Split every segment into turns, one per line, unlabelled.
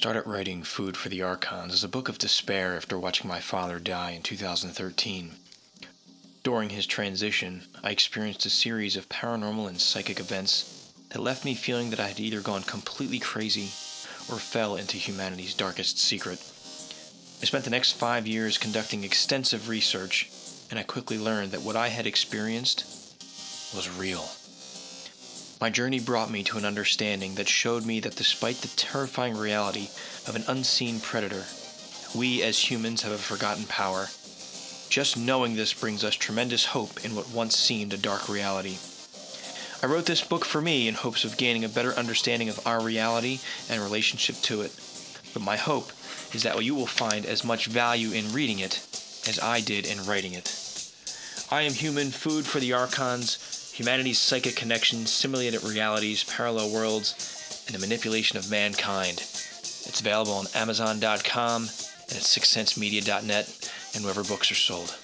started writing Food for the Archons as a book of despair after watching my father die in 2013. During his transition, I experienced a series of paranormal and psychic events that left me feeling that I had either gone completely crazy or fell into humanity's darkest secret. I spent the next 5 years conducting extensive research, and I quickly learned that what I had experienced was real. My journey brought me to an understanding that showed me that despite the terrifying reality of an unseen predator, we as humans have a forgotten power. Just knowing this brings us tremendous hope in what once seemed a dark reality. I wrote this book for me in hopes of gaining a better understanding of our reality and relationship to it. But my hope is that you will find as much value in reading it as I did in writing it. I am Human, Food for the Archons, humanity's psychic connections, simulated realities, parallel worlds, and the manipulation of mankind. It's available on Amazon.com and at sixcentsmedia.net and wherever books are sold.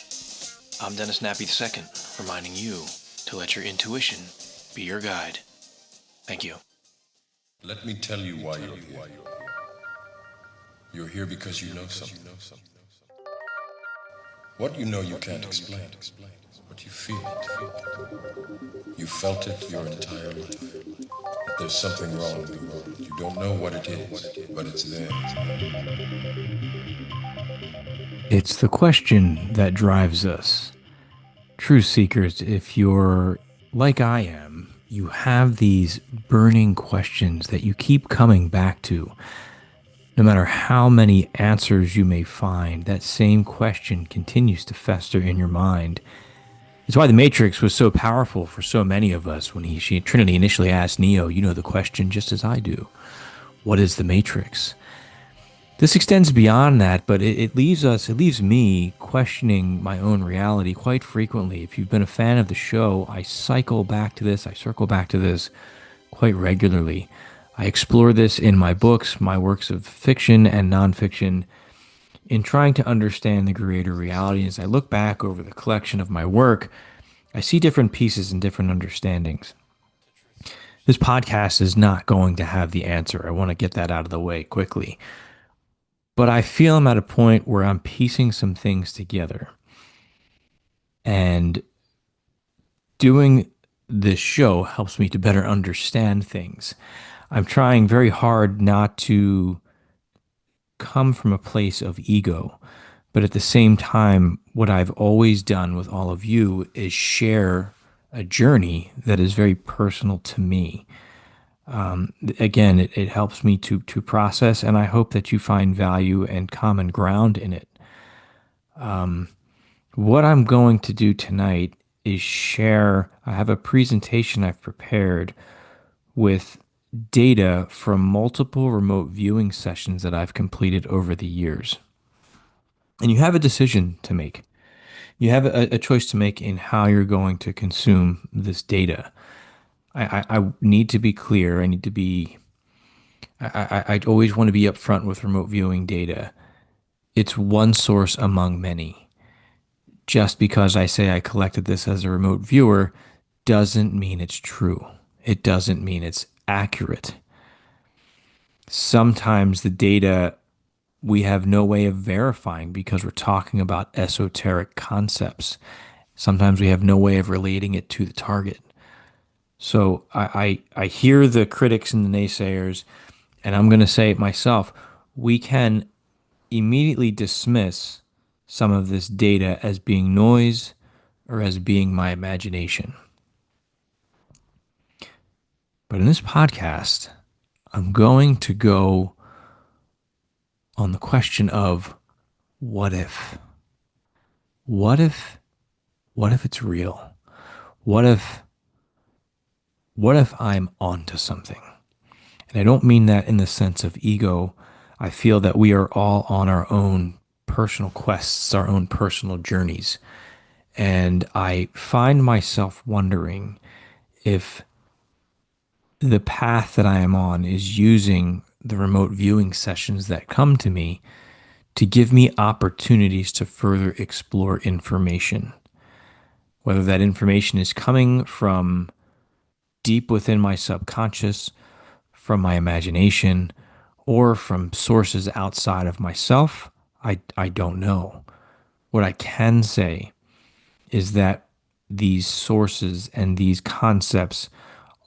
I'm Dennis Nappy II, reminding you to let your intuition be your guide. Thank you.
Let me tell you why you're here. You're here because you know something. What you know you can't explain, but you feel it. You felt it your entire life. That there's something wrong in the world. You don't know what it is, but it's there.
It's the question that drives us. Truth seekers, if you're like I am, you have these burning questions that you keep coming back to. No matter how many answers you may find, that same question continues to fester in your mind. It's why the Matrix was so powerful for so many of us when Trinity initially asked Neo, you know the question just as I do. What is the Matrix? This extends beyond that, but it leaves me questioning my own reality quite frequently. If you've been a fan of the show, I circle back to this quite regularly. I explore this in my books, my works of fiction and nonfiction, in trying to understand the greater reality. As I look back over the collection of my work, I see different pieces and different understandings. This podcast is not going to have the answer. I want to get that out of the way quickly. But I feel I'm at a point where I'm piecing some things together. And doing this show helps me to better understand things. I'm trying very hard not to come from a place of ego, but at the same time, what I've always done with all of you is share a journey that is very personal to me. Again, it helps me to process, and I hope that you find value and common ground in it. What I'm going to do tonight is share. I have a presentation I've prepared with data from multiple remote viewing sessions that I've completed over the years. And you have a decision to make. You have a choice to make in how you're going to consume this data. I need to be clear. I always want to be upfront with remote viewing data. It's one source among many. Just because I say I collected this as a remote viewer doesn't mean it's true. It doesn't mean it's accurate. Sometimes the data we have no way of verifying because we're talking about esoteric concepts. Sometimes we have no way of relating it to the target. So I hear the critics and the naysayers, and I'm going to say it myself. We can immediately dismiss some of this data as being noise or as being my imagination. But in this podcast, I'm going to go on the question of what if? What if it's real? What if I'm onto something? And I don't mean that in the sense of ego. I feel that we are all on our own personal quests, our own personal journeys. And I find myself wondering if the path that I am on is using the remote viewing sessions that come to me to give me opportunities to further explore information. Whether that information is coming from deep within my subconscious, from my imagination, or from sources outside of myself, I don't know. What I can say is that these sources and these concepts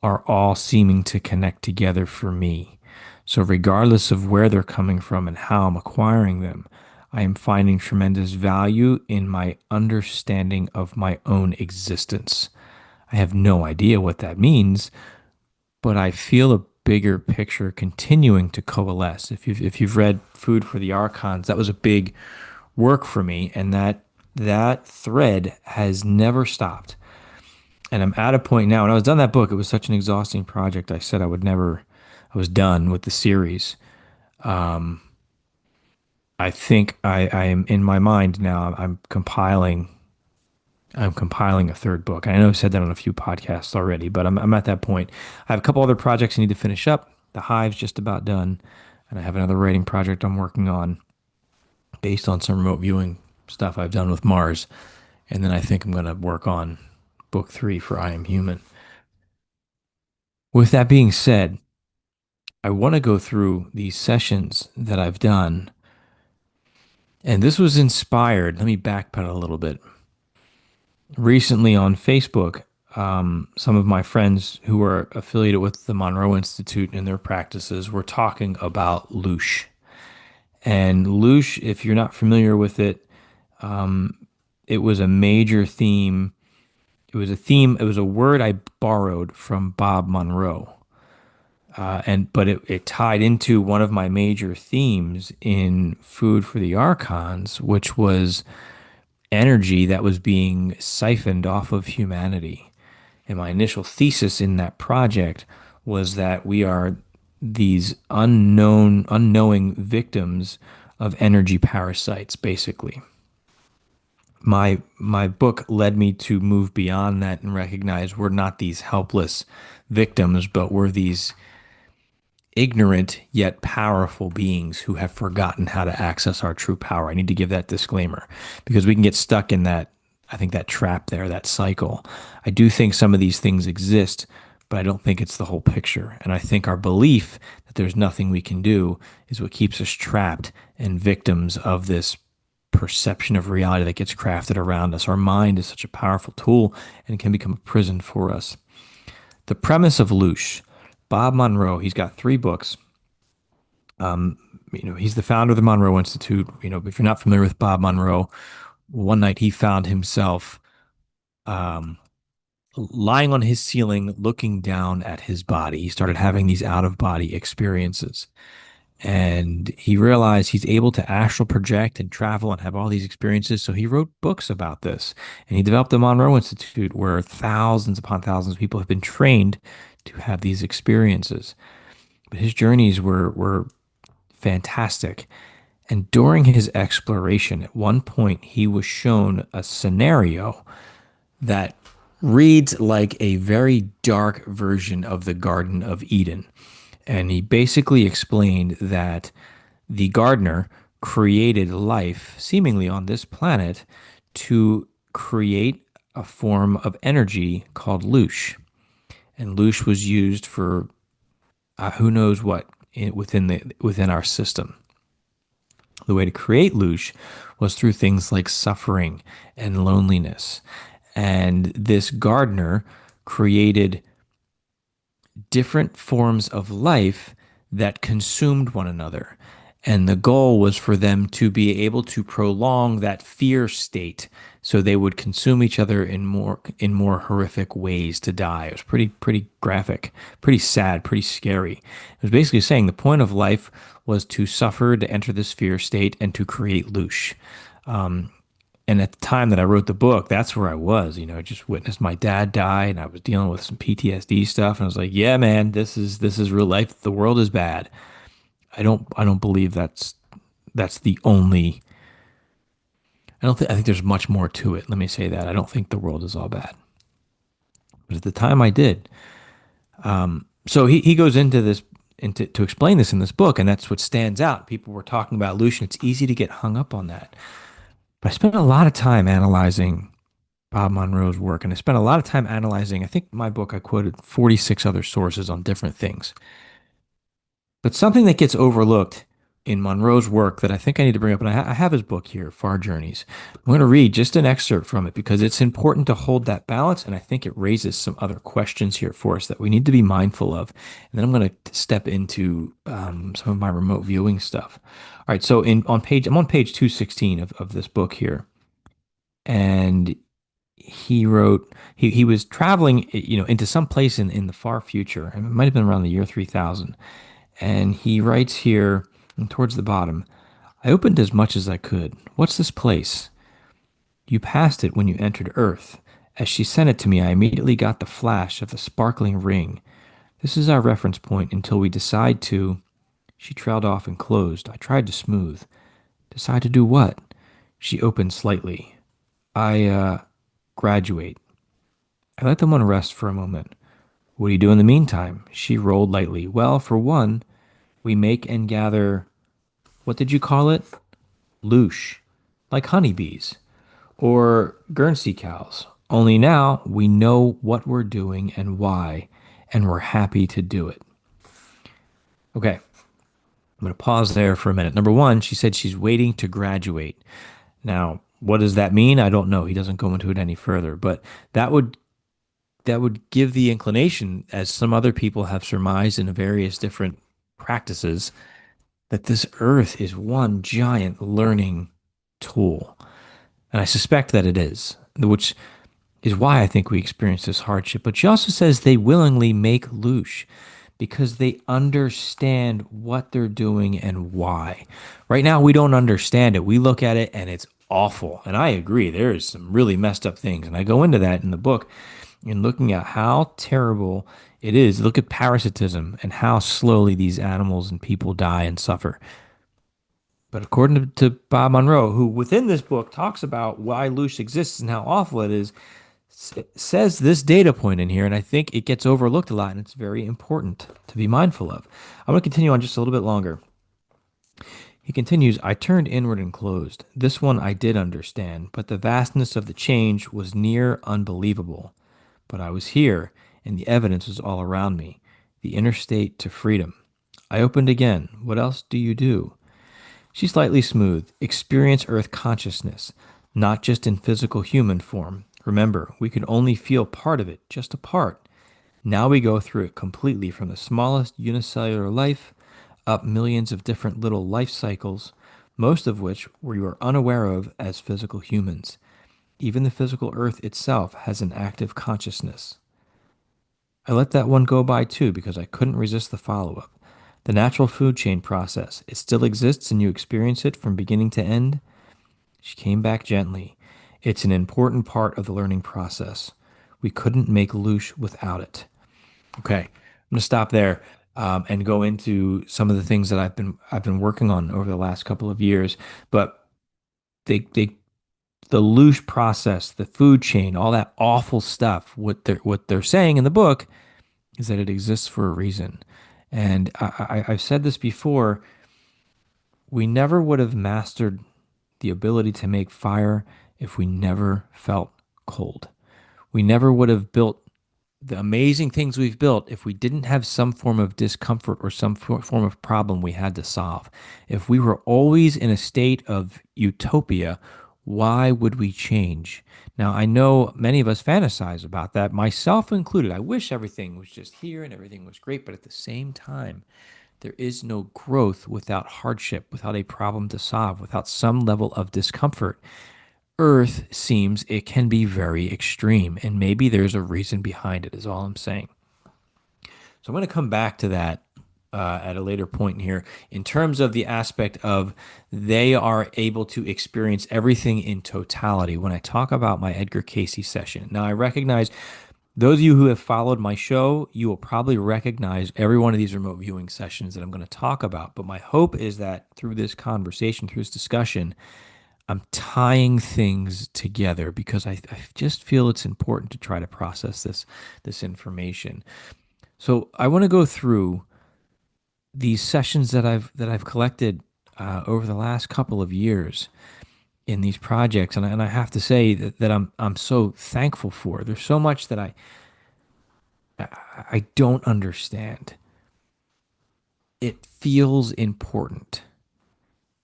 are all seeming to connect together for me. So, regardless of where they're coming from and how I'm acquiring them, I am finding tremendous value in my understanding of my own existence. I have no idea what that means, but I feel a bigger picture continuing to coalesce. If you've read Food for the Archons, that was a big work for me, and that thread has never stopped. And I'm at a point now. When I was done that book, it was such an exhausting project. I said I would never. I was done with the series. I think I am in my mind now. I'm compiling. I'm compiling a third book. And I know I've said that on a few podcasts already, but I'm at that point. I have a couple other projects I need to finish up. The Hive's just about done, and I have another writing project I'm working on based on some remote viewing stuff I've done with Mars. And then I think I'm going to work on book 3 for I Am Human. With that being said, I want to go through these sessions that I've done. And this was inspired. Let me backpedal a little bit. Recently on Facebook, some of my friends who are affiliated with the Monroe Institute and their practices were talking about Loosh. And Luch, if you're not familiar with it, it was a major theme. It was a word I borrowed from Bob Monroe. But it tied into one of my major themes in Food for the Archons, which was energy that was being siphoned off of humanity. And my initial thesis in that project was that we are these unknowing victims of energy parasites, basically. My book led me to move beyond that and recognize we're not these helpless victims, but we're these ignorant yet powerful beings who have forgotten how to access our true power. I need to give that disclaimer because we can get stuck in that, I think, that trap there, that cycle. I do think some of these things exist, but I don't think it's the whole picture. And I think our belief that there's nothing we can do is what keeps us trapped and victims of this perception of reality that gets crafted around us. Our mind is such a powerful tool and it can become a prison for us. The premise of Loosh, Bob Monroe, he's got 3 books. He's the founder of the Monroe Institute. If you're not familiar with Bob Monroe, one night he found himself lying on his ceiling, looking down at his body. He started having these out of body experiences. And he realized he's able to astral project and travel and have all these experiences. So he wrote books about this. And he developed the Monroe Institute, where thousands upon thousands of people have been trained to have these experiences. But his journeys were fantastic. And during his exploration, at one point, he was shown a scenario that reads like a very dark version of the Garden of Eden. And he basically explained that the gardener created life seemingly on this planet to create a form of energy called Loosh. And Loosh was used for who knows what within our system. The way to create Luch was through things like suffering and loneliness. And this gardener created different forms of life that consumed one another. And the goal was for them to be able to prolong that fear state so they would consume each other in more horrific ways to die. It was pretty graphic, pretty sad, pretty scary. It was basically saying the point of life was to suffer, to enter this fear state, and to create Luch. And at the time that I wrote the book, that's where I was. I just witnessed my dad die, and I was dealing with some PTSD stuff. And I was like, "Yeah, man, this is real life. The world is bad." I don't believe that's the only. I think there's much more to it. Let me say that. I don't think the world is all bad. But at the time, I did. So he goes into this to explain this in this book, and that's what stands out. People were talking about Luch, and it's easy to get hung up on that. But I spent a lot of time analyzing Bob Monroe's work, and I spent a lot of time analyzing. I think my book I quoted 46 other sources on different things. But something that gets overlooked in Monroe's work that I think I need to bring up, and I have his book here, Far Journeys. I'm going to read just an excerpt from it because it's important to hold that balance, and I think it raises some other questions here for us that we need to be mindful of. And then I'm going to step into some of my remote viewing stuff. All right, so I'm on page 216 of this book here, and he wrote he was traveling, into some place in the far future. It might have been around the year 3000. And he writes here towards the bottom, I opened as much as I could. What's this place? You passed it when you entered Earth. As she sent it to me, I immediately got the flash of the sparkling ring. This is our reference point until we decide to. She trailed off and closed. I tried to smooth. Decide to do what? She opened slightly. I graduate. I let the one rest for a moment. What do you do in the meantime? She rolled lightly. Well, for one, we make and gather, what did you call it? Loosh, like honeybees, or Guernsey cows. Only now we know what we're doing and why, and we're happy to do it. Okay, I'm going to pause there for a minute. Number one, she said she's waiting to graduate. Now, what does that mean? I don't know. He doesn't go into it any further, but that would that would give the inclination, as some other people have surmised in various different practices, that this earth is one giant learning tool. And I suspect that it is, which is why I think we experience this hardship. But she also says they willingly make Loosh because they understand what they're doing and why. Right now, we don't understand it. We look at it and it's awful. And I agree, there is some really messed up things. And I go into that in the book in looking at how terrible it is. Look at parasitism and how slowly these animals and people die and suffer. But according to Bob Monroe, who within this book talks about why Luch exists and how awful it is, says this data point in here, and I think it gets overlooked a lot, and it's very important to be mindful of. I'm going to continue on just a little bit longer. He continues, I turned inward and closed. This one I did understand, but the vastness of the change was near unbelievable. But I was here, and the evidence was all around me. The interstate to freedom. I opened again. What else do you do? She's slightly smooth. Experience Earth consciousness, not just in physical human form. Remember, we could only feel part of it, just a part. Now we go through it completely from the smallest unicellular life up millions of different little life cycles, most of which we are unaware of as physical humans. Even the physical Earth itself has an active consciousness. I let that one go by too because I couldn't resist the follow up. The natural food chain process, it still exists and you experience it from beginning to end. She came back gently. It's an important part of the learning process. We couldn't make Loosh without it. Okay, I'm going to stop there and go into some of the things that I've been working on over the last couple of years. But they the Loosh process, the food chain, all that awful stuff. What they're saying in the book is that it exists for a reason. And I've said this before. We never would have mastered the ability to make fire if we never felt cold. We never would have built the amazing things we've built if we didn't have some form of discomfort or some form of problem we had to solve. If we were always in a state of utopia, why would we change? Now, I know many of us fantasize about that, myself included. I wish everything was just here and everything was great, but at the same time, there is no growth without hardship, without a problem to solve, without some level of discomfort. Earth seems it can be very extreme, and maybe there's a reason behind it, is all I'm saying. So I'm going to come back to that at a later point in here in terms of the aspect of they are able to experience everything in totality when I talk about my Edgar Cayce session. Now, I recognize those of you who have followed my show, you will probably recognize every one of these remote viewing sessions that I'm going to talk about. But my hope is that through this conversation, through this discussion, I'm tying things together because I just feel it's important to try to process this information. So I want to go through these sessions that I've collected over the last couple of years in these projects, and I have to say that I'm so thankful for. There's so much that I don't understand. it feels important.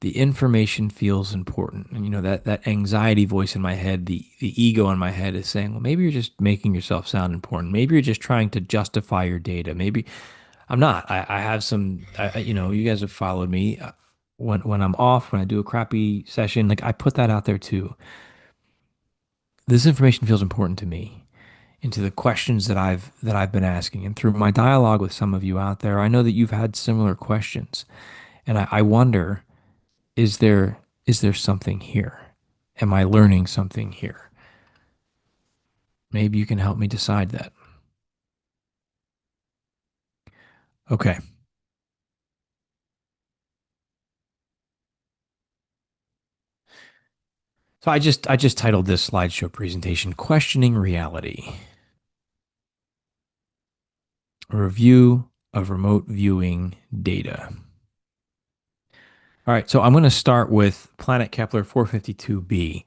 The information feels important. And that anxiety voice in my head, the ego in my head is saying, well, maybe you're just making yourself sound important. Maybe you're just trying to justify your data. Maybe I'm not. I have some, you guys have followed me. When I'm off, when I do a crappy session, like I put that out there too. This information feels important to me, into the questions that I've been asking. And through my dialogue with some of you out there, I know that you've had similar questions. And I wonder, is there is there something here? Am I learning something here? Maybe you can help me decide that. Okay. So I just titled this slideshow presentation Questioning Reality, a review of remote viewing data. All right, so I'm going to start with planet Kepler 452b.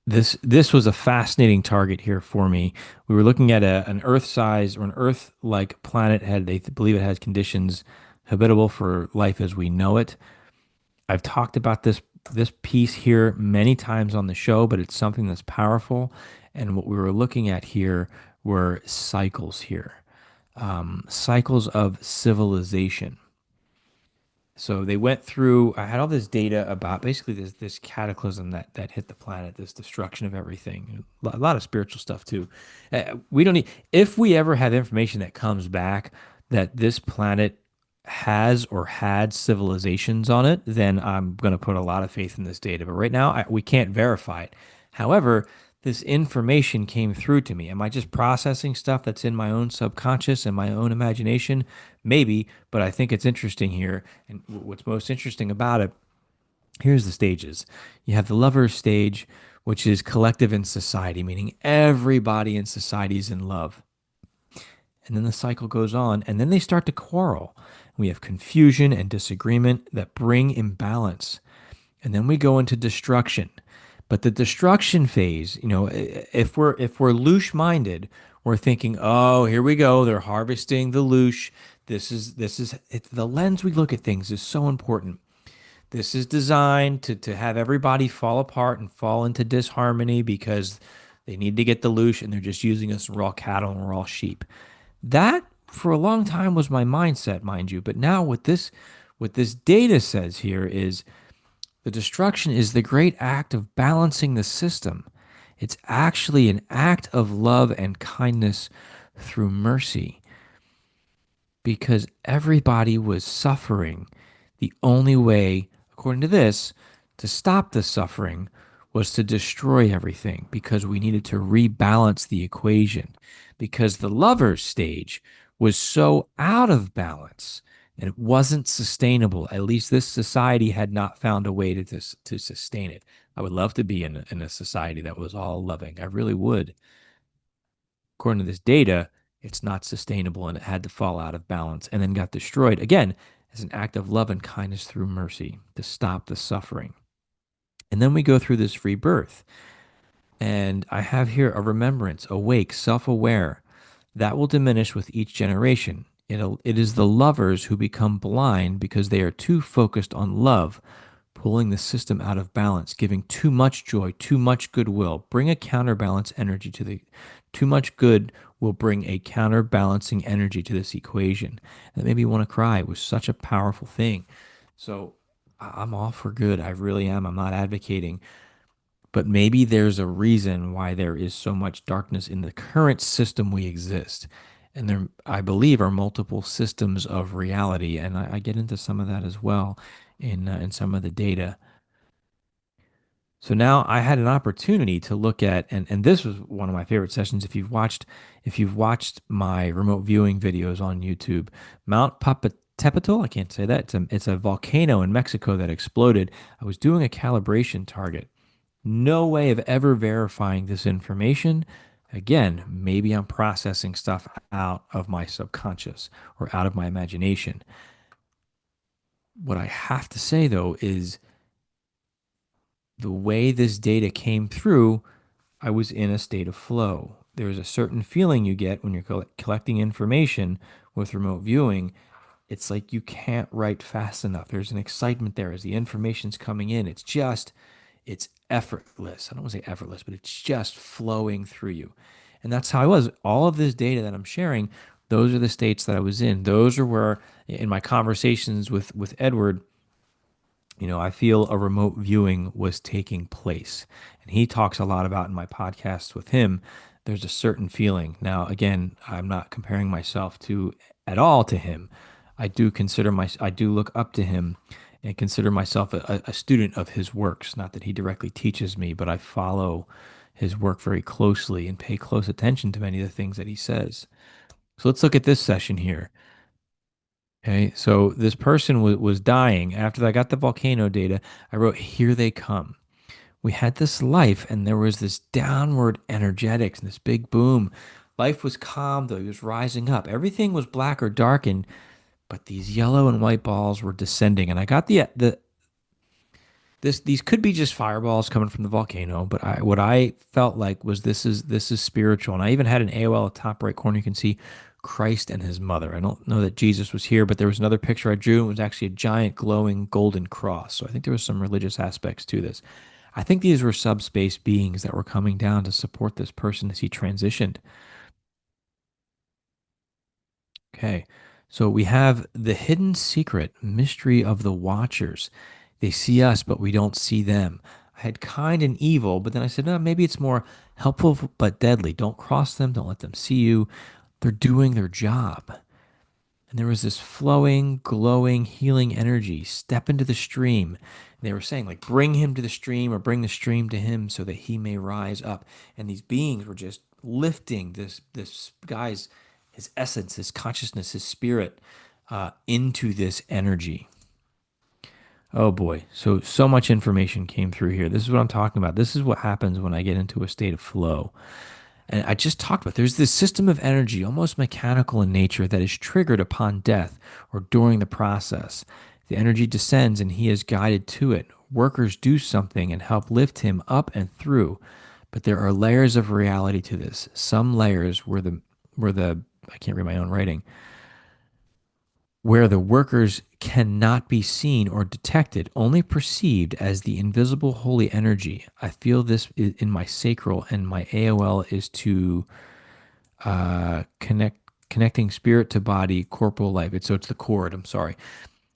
This was a fascinating target here for me. We were looking at an Earth-size or an Earth-like planet. They believe it has conditions habitable for life as we know it. I've talked about this piece here many times on the show, but it's something that's powerful. And what we were looking at here were cycles here, cycles of civilization. So they went through. I had all this data about basically this cataclysm that hit the planet, this destruction of everything. A lot of spiritual stuff too. We don't need, if we ever have information that comes back that this planet has or had civilizations on it, then I'm going to put a lot of faith in this data. But right now, we can't verify it. However, this information came through to me. Am I just processing stuff that's in my own subconscious and my own imagination? Maybe, but I think it's interesting here. And what's most interesting about it, here's the stages. You have the lover stage, which is collective in society, meaning everybody in society is in love. And then the cycle goes on, and then they start to quarrel. We have confusion and disagreement that bring imbalance. And then we go into destruction. But the destruction phase, if we're Lush minded, we're thinking, oh, here we go. They're harvesting the Lush. The lens we look at things is so important. This is designed to have everybody fall apart and fall into disharmony because they need to get the Lush and they're just using us. We're all cattle and we're all sheep. That for a long time was my mindset, mind you. But now what this data says here is the destruction is the great act of balancing the system. It's actually an act of love and kindness through mercy because everybody was suffering. The only way, according to this, to stop the suffering was to destroy everything because we needed to rebalance the equation because the lover's stage was so out of balance and it wasn't sustainable. At least this society had not found a way to sustain it. I would love to be in a society that was all loving. I really would. According to this data, it's not sustainable and it had to fall out of balance and then got destroyed again as an act of love and kindness through mercy to stop the suffering. And then we go through this rebirth. And I have here a remembrance, awake, self aware. That will diminish with each generation. It is the lovers who become blind because they are too focused on love, pulling the system out of balance, giving too much joy, too much goodwill. Bring a counterbalance energy to the too much good will bring a counterbalancing energy to this equation. That made me want to cry. It was such a powerful thing. So I'm all for good. I really am. I'm not advocating. But maybe there's a reason why there is so much darkness in the current system we exist. And there, I believe, are multiple systems of reality. And I get into some of that as well in some of the data. So now I had an opportunity to look at, and this was one of my favorite sessions. If you've watched my remote viewing videos on YouTube, Mount Popocatépetl, I can't say that. It's a volcano in Mexico that exploded. I was doing a calibration target. No way of ever verifying this information. Again, maybe I'm processing stuff out of my subconscious or out of my imagination. What I have to say though is the way this data came through, I was in a state of flow. There's a certain feeling you get when you're collecting information with remote viewing. It's like you can't write fast enough. There's an excitement there as the information's coming in. It's effortless. I don't want to say effortless, but it's just flowing through you. And that's how I was. All of this data that I'm sharing, those are the states that I was in. Those are where, in my conversations with Edward, I feel a remote viewing was taking place. And he talks a lot about in my podcasts with him, there's a certain feeling. Now, again, I'm not comparing myself to at all to him. I do look up to him and consider myself a student of his works. Not that he directly teaches me, but I follow his work very closely and pay close attention to many of the things that he says. So let's look at this session here. Okay, so this person was dying. After I got the volcano data, I wrote, "Here they come." We had this life, and there was this downward energetics and this big boom. Life was calm, though. It was rising up. Everything was black or darkened, but these yellow and white balls were descending. And I got these could be just fireballs coming from the volcano, but what I felt like was this is spiritual. And I even had an AOL top right corner. You can see Christ and his mother. I don't know that Jesus was here, but there was another picture I drew. It was actually a giant glowing golden cross. So I think there was some religious aspects to this. I think these were subspace beings that were coming down to support this person as he transitioned. Okay, so we have the hidden secret mystery of the Watchers. They see us, but we don't see them. I had kind and evil, but then I said, no, maybe it's more helpful but deadly. Don't cross them, don't let them see you. They're doing their job. And there was this flowing, glowing, healing energy. Step into the stream. And they were saying, like, bring him to the stream or bring the stream to him so that he may rise up. And these beings were just lifting this guy's, his essence, his consciousness, his spirit into this energy. Oh boy. So much information came through here. This is what I'm talking about. This is what happens when I get into a state of flow. And I just talked about there's this system of energy, almost mechanical in nature, that is triggered upon death or during the process. The energy descends and he is guided to it. Workers do something and help lift him up and through. But there are layers of reality to this. Some layers where the I can't read my own writing, where the workers cannot be seen or detected, only perceived as the invisible holy energy. I feel this in my sacral, and my AOL is to connecting spirit to body, corporal life. It's the cord. I'm sorry.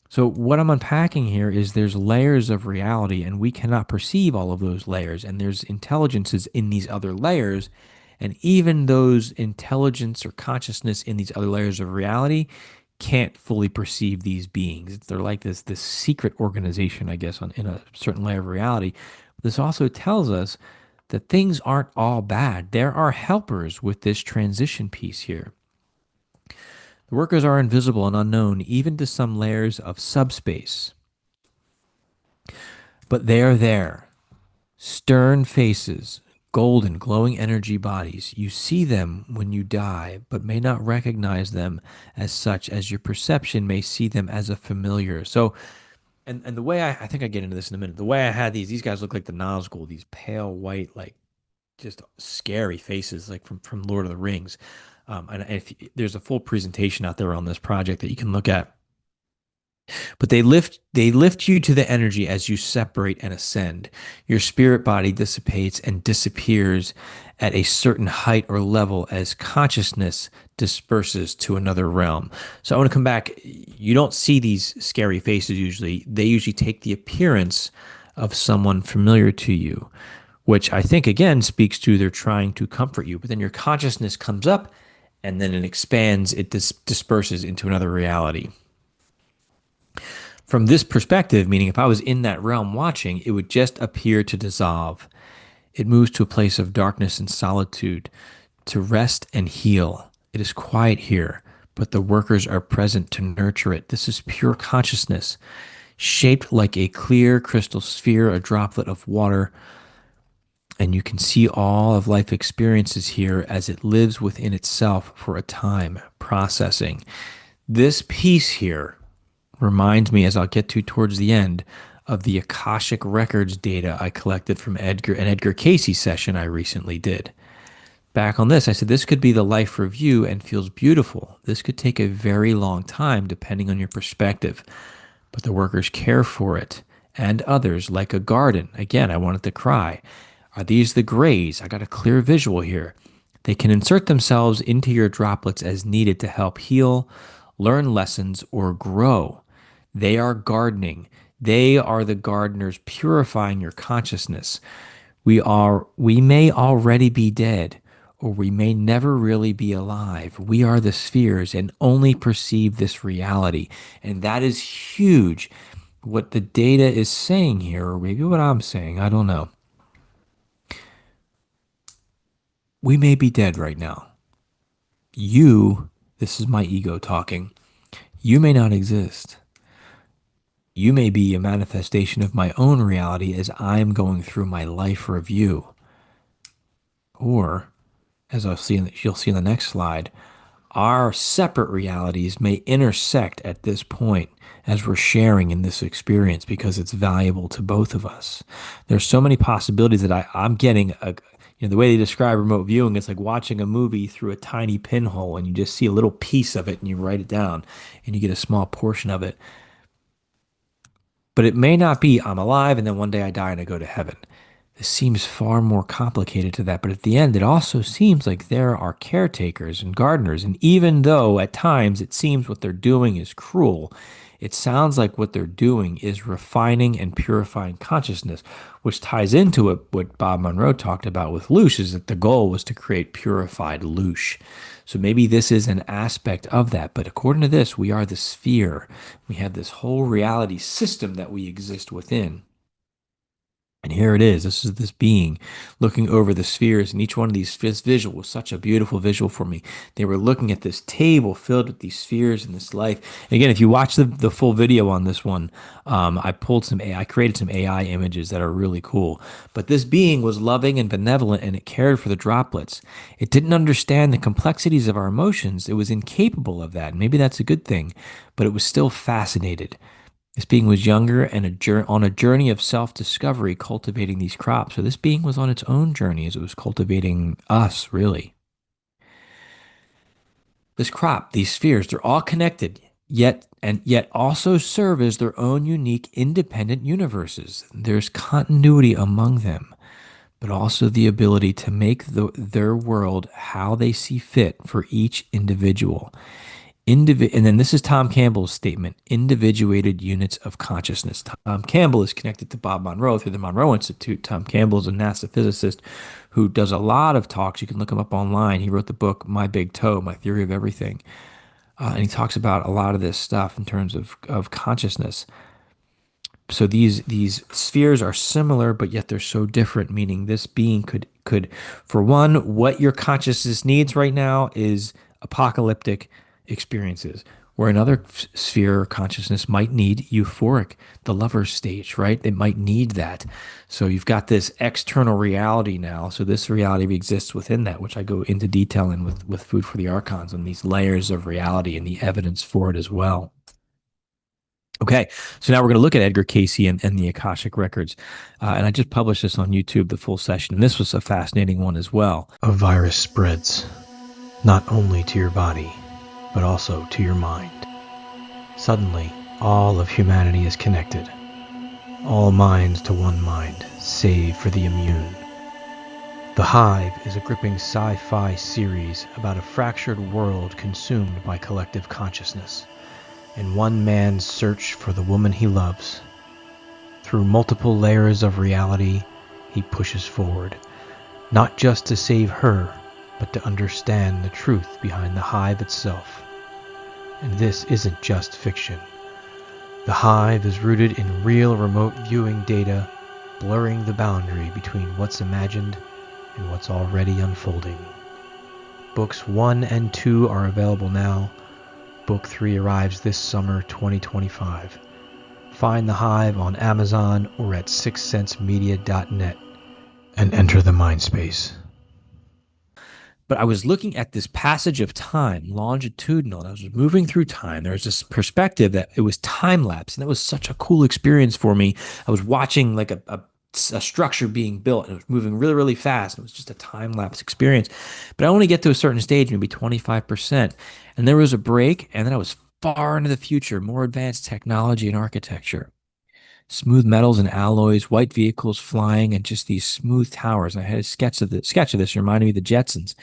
So what I'm unpacking here is there's layers of reality, and we cannot perceive all of those layers. And there's intelligences in these other layers, and even those intelligence or consciousness in these other layers of reality can't fully perceive these beings. They're like this secret organization, I guess, in a certain layer of reality. This also tells us that things aren't all bad. There are helpers with this transition piece here. The workers are invisible and unknown, even to some layers of subspace. But they are there. Stern faces, golden, glowing energy bodies. You see them when you die, but may not recognize them as such, as your perception may see them as a familiar. So, and the way I think I get into this in a minute, the way I had these guys look like the Nazgul, these pale white, like just scary faces, like from Lord of the Rings. And if there's a full presentation out there on this project that you can look at. But they lift you to the energy as you separate and ascend. Your spirit body dissipates and disappears at a certain height or level as consciousness disperses to another realm. So I want to come back. You don't see these scary faces usually. They usually take the appearance of someone familiar to you, which I think again speaks to they're trying to comfort you. But then your consciousness comes up and then it expands, it disperses into another reality. From this perspective, meaning if I was in that realm watching, it would just appear to dissolve. It moves to a place of darkness and solitude to rest and heal. It is quiet here, but the workers are present to nurture it. This is pure consciousness, shaped like a clear crystal sphere, a droplet of water. And you can see all of life experiences here as it lives within itself for a time, processing. This piece here reminds me, as I'll get to towards the end, of the Akashic records data I collected from an Edgar Cayce session I recently did. back on this. I said, this could be the life review and feels beautiful. This could take a very long time depending on your perspective, but the workers care for it and others like a garden. Again, I wanted to cry. Are these the grays? I got a clear visual here. They can insert themselves into your droplets as needed to help heal, learn lessons, or grow. They are gardening. They are the gardeners purifying your consciousness. We may already be dead, or we may never really be alive. We are the spheres and only perceive this reality. And that is huge. What the data is saying here, or maybe what I'm saying, I don't know. We may be dead right now. This is my ego talking. You may not exist. You may be a manifestation of my own reality as I'm going through my life review. Or, as you'll see in the next slide, our separate realities may intersect at this point as we're sharing in this experience because it's valuable to both of us. There's so many possibilities that I'm getting the way they describe remote viewing, it's like watching a movie through a tiny pinhole and you just see a little piece of it and you write it down and you get a small portion of it. But it may not be I'm alive and then one day I die and I go to heaven. This seems far more complicated to that, but at the end, it also seems like there are caretakers and gardeners. And even though at times it seems what they're doing is cruel, it sounds like what they're doing is refining and purifying consciousness, which ties into what Bob Monroe talked about with Luch, is that the goal was to create purified Luch. So maybe this is an aspect of that. But according to this, we are the sphere. We have this whole reality system that we exist within. And here it is. This is this being looking over the spheres. And each one of these, this visual was such a beautiful visual for me. They were looking at this table filled with these spheres and this life. And again, if you watch the full video on this one, I created some AI images that are really cool. But this being was loving and benevolent and it cared for the droplets. It didn't understand the complexities of our emotions. It was incapable of that. Maybe that's a good thing, but it was still fascinated. This being was younger and on a journey of self-discovery, cultivating these crops. So this being was on its own journey as it was cultivating us, really. This crop, these spheres, they're all connected, yet also serve as their own unique, independent universes. There's continuity among them, but also the ability to make their world how they see fit for each individual. And then this is Tom Campbell's statement, individuated units of consciousness. Tom Campbell is connected to Bob Monroe through the Monroe Institute. Tom Campbell is a NASA physicist who does a lot of talks. You can look him up online. He wrote the book, My Big Toe, My Theory of Everything. And he talks about a lot of this stuff in terms of consciousness. So these spheres are similar, but yet they're so different, meaning this being could, for one, what your consciousness needs right now is apocalyptic experiences, where another sphere or consciousness might need euphoric, the lover's stage, right? They might need that. So you've got this external reality now. So this reality exists within that, which I go into detail in with Food for the Archons and these layers of reality and the evidence for it as well. Okay, so now we're going to look at Edgar Cayce and the Akashic records. And I just published this on YouTube, the full session. And this was a fascinating one as well. A virus spreads, not only to your body, but also to your mind. Suddenly, all of humanity is connected. All minds to one mind, save for the immune. The Hive is a gripping sci-fi series about a fractured world consumed by collective consciousness, and one man's search for the woman he loves. Through multiple layers of reality, he pushes forward, not just to save her, but to understand the truth behind the Hive itself. And this isn't just fiction. The Hive is rooted in real remote viewing data, blurring the boundary between what's imagined and what's already unfolding. Books 1 and 2 are available now. Book 3 arrives this summer 2025. Find The Hive on Amazon or at sixthsensemedia.net and enter the mind space. But I was looking at this passage of time, longitudinal, and I was moving through time. There was this perspective that it was time lapse, and that was such a cool experience for me. I was watching like a a structure being built and it was moving really, really fast. It was just a time lapse experience. But I only get to a certain stage, maybe 25%. And there was a break, and then I was far into the future, more advanced technology and architecture. Smooth metals and alloys, white vehicles flying, and just these smooth towers. I had a sketch of this reminded me of the Jetsons.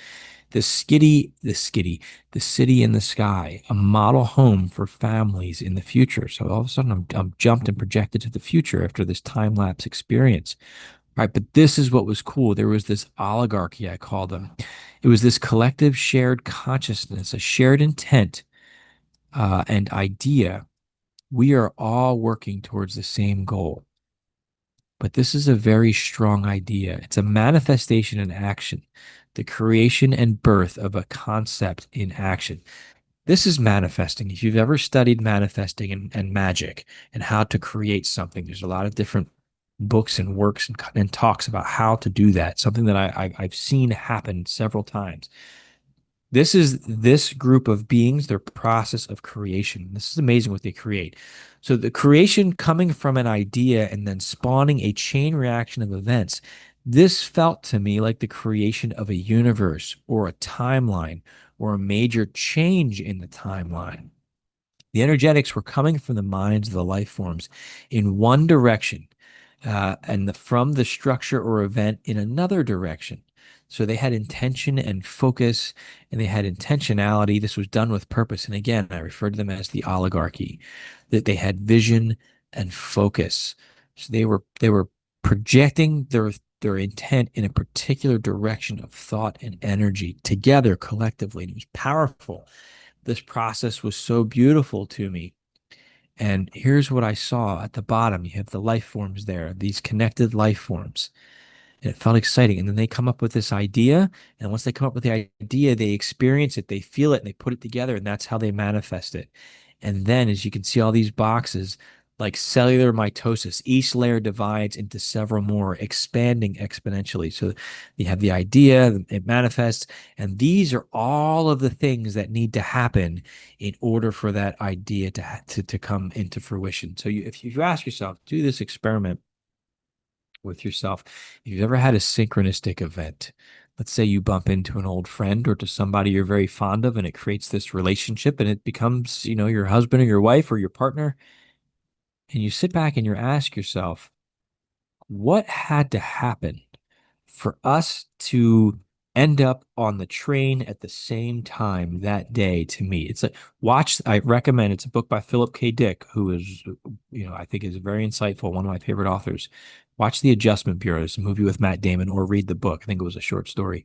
The city in the sky, a model home for families in the future. So all of a sudden, I'm jumped and projected to the future after this time lapse experience. Right, but this is what was cool. There was this oligarchy, I call them. It was this collective shared consciousness, a shared intent and idea. We are all working towards the same goal. But this is a very strong idea. It's a manifestation in action, the creation and birth of a concept in action. This is manifesting. If you've ever studied manifesting and magic and how to create something, there's a lot of different books and works and talks about how to do that, something that I've seen happen several times. This is this group of beings, their process of creation. This is amazing what they create. So the creation coming from an idea and then spawning a chain reaction of events. This felt to me like the creation of a universe or a timeline or a major change in the timeline. The energetics were coming from the minds of the life forms in one direction, from the structure or event in another direction. So they had intention and focus, and they had intentionality. This was done with purpose. And again, I referred to them as the oligarchy, that they had vision and focus. So they were projecting their intent in a particular direction of thought and energy together collectively. And it was powerful. This process was so beautiful to me. And here's what I saw at the bottom. You have the life forms there, these connected life forms. And it felt exciting. And then they come up with this idea. And once they come up with the idea, they experience it, they feel it, and they put it together. And that's how they manifest it. And then, as you can see, all these boxes, like cellular mitosis, each layer divides into several more, expanding exponentially. So you have the idea, it manifests, and these are all of the things that need to happen in order for that idea to come into fruition. So if you ask yourself, do this experiment with yourself. If you've ever had a synchronistic event, let's say you bump into an old friend or to somebody you're very fond of, and it creates this relationship and it becomes, your husband or your wife or your partner. And you sit back and you ask yourself, what had to happen for us to end up on the train at the same time that day to meet? It's like, I recommend, it's a book by Philip K. Dick, who is, I think is very insightful, one of my favorite authors. Watch The Adjustment Bureau. It's a movie with Matt Damon, or read the book. I think it was a short story.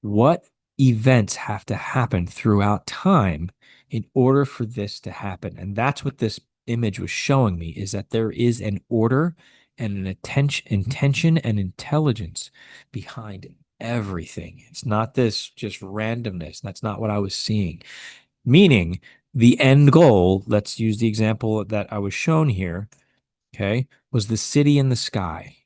What events have to happen throughout time in order for this to happen? And that's what this image was showing me, is that there is an order and an intention and intelligence behind everything. It's not this just randomness. That's not what I was seeing. Meaning the end goal, let's use the example that I was shown here, okay, was the city in the sky.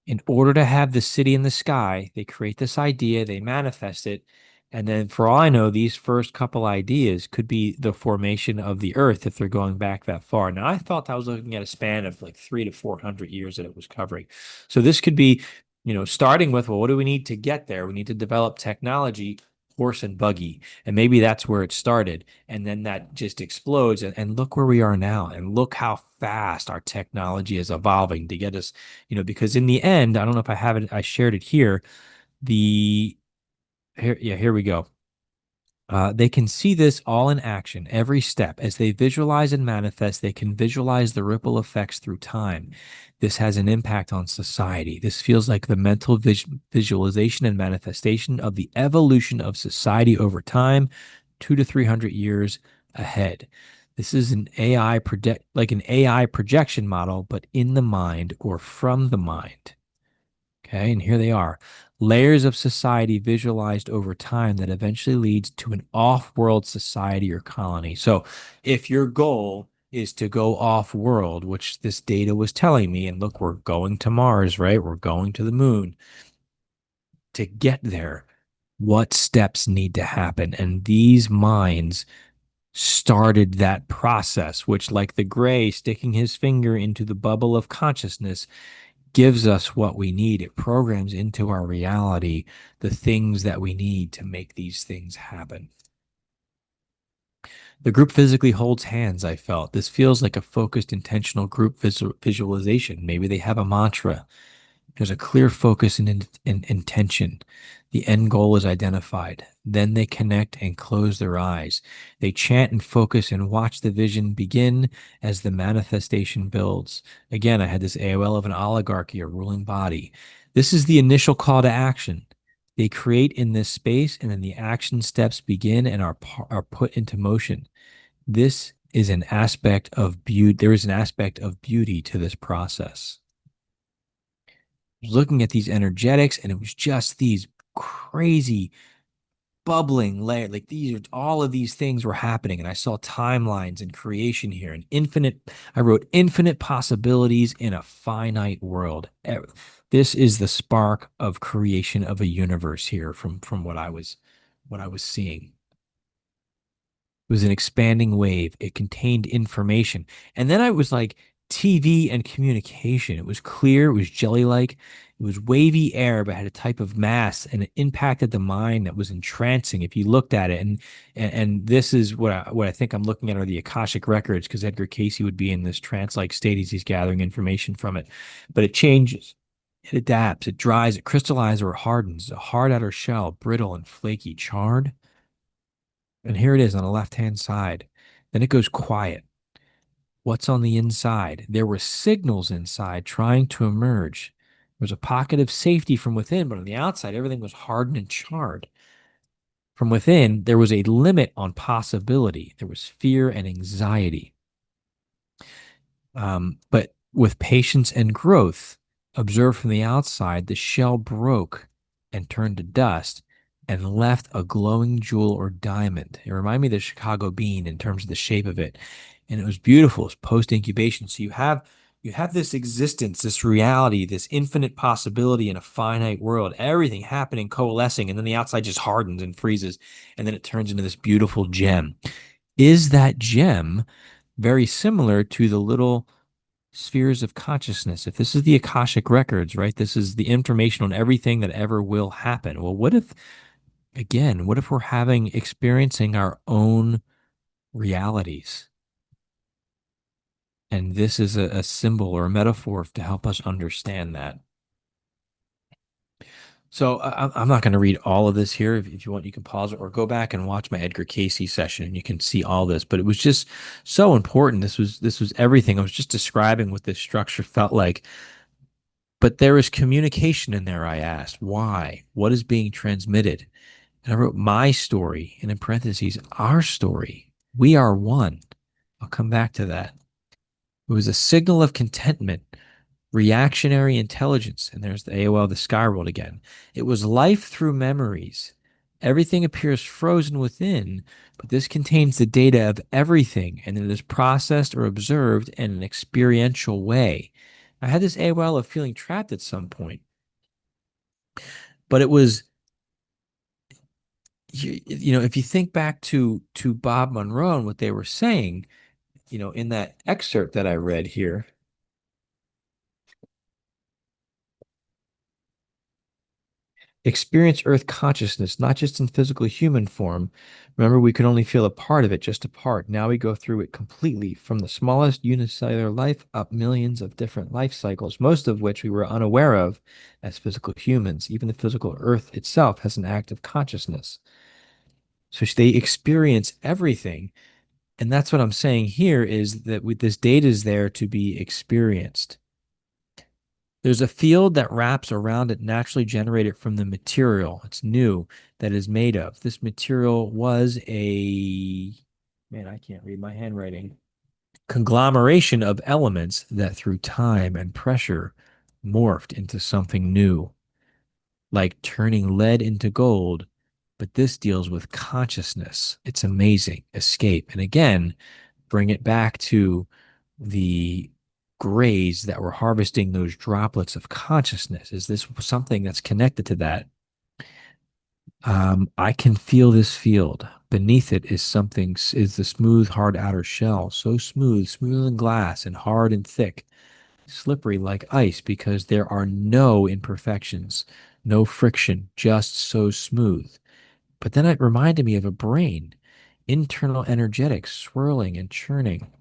In order to have the city in the sky, they create this idea, they manifest it, and then for all I know, these first couple ideas could be the formation of the Earth if they're going back that far. Now, I thought I was looking at a span of like 300 to 400 years that it was covering. So this could be, starting with, well, what do we need to get there? We need to develop technology, horse and buggy, and maybe that's where it started, and then that just explodes, and look where we are now, and look how fast our technology is evolving to get us, because in the end, I don't know if I have it, I shared it here, here we go. They can see this all in action, every step. As they visualize and manifest, they can visualize the ripple effects through time. This has an impact on society. This feels like the mental visualization and manifestation of the evolution of society over time, 200 to 300 years ahead. This is an AI projection model, but in the mind or from the mind. Okay, and here they are. Layers of society visualized over time that eventually leads to an off-world society or colony. So if your goal is to go off-world, which this data was telling me, and look, we're going to Mars, right? We're going to the moon. To get there, what steps need to happen? And these minds started that process, which, like the gray sticking his finger into the bubble of consciousness, gives us what we need. It programs into our reality the things that we need to make these things happen. The group physically holds hands, I felt. This feels like a focused, intentional group visualization. Maybe they have a mantra. There's a clear focus and intention. The end goal is identified. Then they connect and close their eyes. They chant and focus and watch the vision begin as the manifestation builds. Again, I had this AOL of an oligarchy, a ruling body. This is the initial call to action. They create in this space, and then the action steps begin and are put into motion. This is an aspect of beauty. There is an aspect of beauty to this process. Looking at these energetics, and it was just these crazy bubbling layer. Like these, all of these things were happening, and I saw timelines and creation here, and infinite. I wrote infinite possibilities in a finite world. This is the spark of creation of a universe here, from what I was seeing. It was an expanding wave. It contained information. And then I was like TV and communication. It was clear. It was jelly-like. It was wavy air, but had a type of mass, and it impacted the mind that was entrancing if you looked at it. And this is what I think I'm looking at are the Akashic records, because Edgar Cayce would be in this trance-like state as he's gathering information from it. But it changes. It adapts. It dries. It crystallizes or hardens. A hard outer shell, brittle and flaky, charred. And here it is on the left-hand side. Then it goes quiet. What's on the inside? There were signals inside trying to emerge. There was a pocket of safety from within, but on the outside, everything was hardened and charred. From within, there was a limit on possibility. There was fear and anxiety. But with patience and growth, observed from the outside, the shell broke and turned to dust and left a glowing jewel or diamond. It reminded me of the Chicago bean in terms of the shape of it. And it was beautiful. It's post-incubation. So you have this existence, this reality, this infinite possibility in a finite world, everything happening, coalescing, and then the outside just hardens and freezes, and then it turns into this beautiful gem. Is that gem very similar to the little spheres of consciousness? If this is the Akashic records, right? This is the information on everything that ever will happen. Well, what if we're experiencing our own realities? And this is a symbol or a metaphor to help us understand that. So I'm not going to read all of this here. If you want, you can pause it or go back and watch my Edgar Cayce session, and you can see all this. But it was just so important. This was everything. I was just describing what this structure felt like. But there is communication in there, I asked. Why? What is being transmitted? And I wrote my story, and in parentheses, our story. We are one. I'll come back to that. It was a signal of contentment, reactionary intelligence. And there's the AOL, the sky world again. It was life through memories. Everything appears frozen within, but this contains the data of everything, and it is processed or observed in an experiential way. I had this AOL of feeling trapped at some point, but it was, if you think back to Bob Monroe and what they were saying, in that excerpt that I read here, experience Earth consciousness, not just in physical human form. Remember, we could only feel a part of it, just a part. Now we go through it completely, from the smallest unicellular life up millions of different life cycles, most of which we were unaware of as physical humans. Even the physical Earth itself has an active consciousness. So they experience everything. And that's what I'm saying here, is that with this data is there to be experienced. There's a field that wraps around it, naturally generated from the material. It's new, that is made of. This material was man, I can't read my handwriting, conglomeration of elements that through time and pressure morphed into something new, like turning lead into gold. But this deals with consciousness. It's amazing. Escape. And again, bring it back to the grays that were harvesting those droplets of consciousness. Is this something that's connected to that? I can feel this field. Beneath it is something, is the smooth, hard outer shell, so smooth, smoother than glass, and hard and thick, slippery like ice because there are no imperfections, no friction, just so smooth. But then it reminded me of a brain, internal energetics swirling and churning,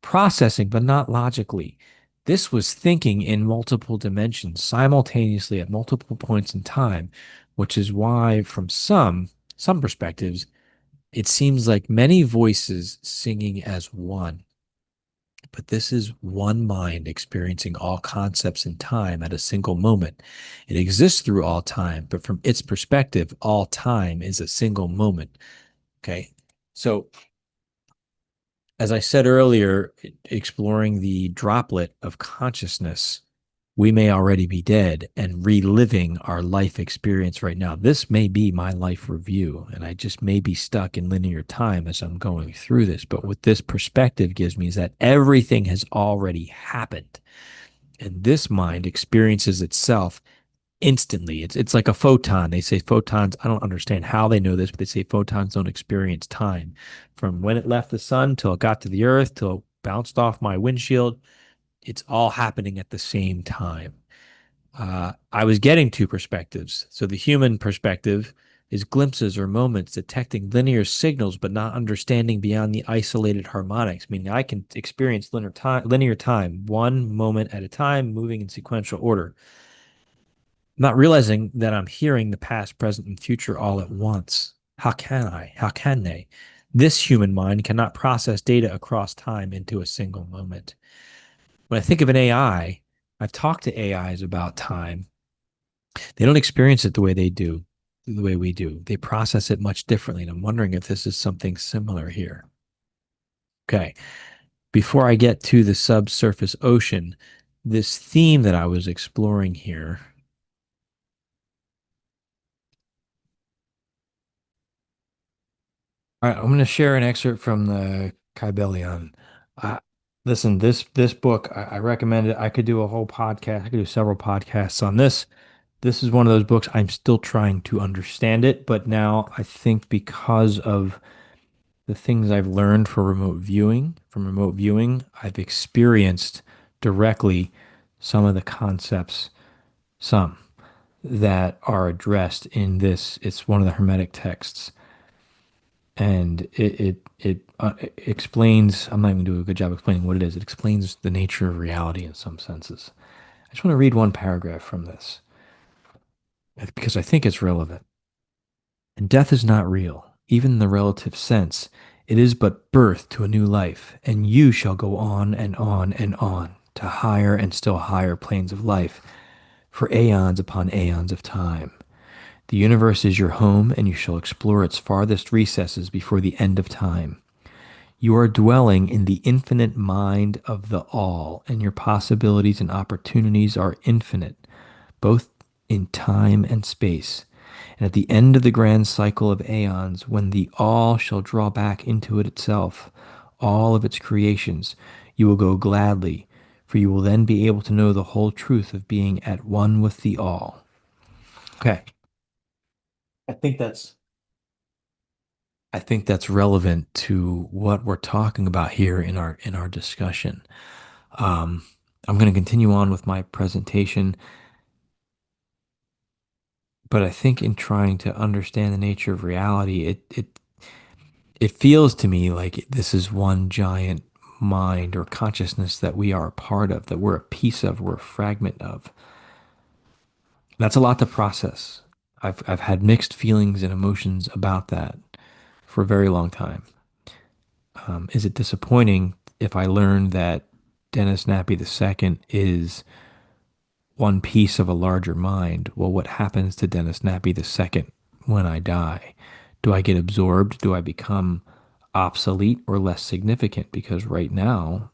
processing, but not logically. This was thinking in multiple dimensions simultaneously at multiple points in time, which is why, from some perspectives, it seems like many voices singing as one. But this is one mind experiencing all concepts in time at a single moment. It exists through all time, but from its perspective, all time is a single moment. Okay. So, as I said earlier, exploring the droplet of consciousness, we may already be dead and reliving our life experience right now. This may be my life review, and I just may be stuck in linear time as I'm going through this. But what this perspective gives me is that everything has already happened. And this mind experiences itself instantly. It's like a photon. They say photons, I don't understand how they know this, but they say photons don't experience time. From when it left the sun till it got to the earth, till it bounced off my windshield, it's all happening at the same time. I was getting two perspectives. So the human perspective is glimpses or moments detecting linear signals, but not understanding beyond the isolated harmonics. Meaning I can experience linear time, one moment at a time, moving in sequential order, not realizing that I'm hearing the past, present, and future all at once. How can I? How can they? This human mind cannot process data across time into a single moment. When I think of an AI, I've talked to AIs about time. They don't experience it the way we do. They process it much differently. And I'm wondering if this is something similar here. Okay. Before I get to the subsurface ocean, this theme that I was exploring here, all right, I'm going to share an excerpt from the Kybellion. Uh, Listen, this book, I recommend it. I could do a whole podcast. I could do several podcasts on this. This is one of those books I'm still trying to understand it, but now I think because of the things I've learned from remote viewing, I've experienced directly some of the concepts, some that are addressed in this. It's one of the Hermetic texts, and it explains. I'm not even doing a good job explaining what it is. It explains the nature of reality in some senses. I just want to read one paragraph from this because I think it's relevant. And death is not real, even in the relative sense. It is but birth to a new life, and you shall go on and on and on to higher and still higher planes of life for aeons upon aeons of time. The universe is your home, and you shall explore its farthest recesses before the end of time. You are dwelling in the infinite mind of the all, and your possibilities and opportunities are infinite, both in time and space. And at the end of the grand cycle of aeons, when the all shall draw back into it itself, all of its creations, you will go gladly, for you will then be able to know the whole truth of being at one with the all. Okay. I think that's I think that's relevant to what we're talking about here in our discussion. Um, I'm going to continue on with my presentation, but I think in trying to understand the nature of reality, it feels to me like this is one giant mind or consciousness that we are a part of, that we're a piece of, we're a fragment of. That's a lot to process. I've had mixed feelings and emotions about that for a very long time. Is it disappointing if I learn that Dennis Nappy II is one piece of a larger mind? Well, what happens to Dennis Nappy II when I die? Do I get absorbed? Do I become obsolete or less significant? Because right now,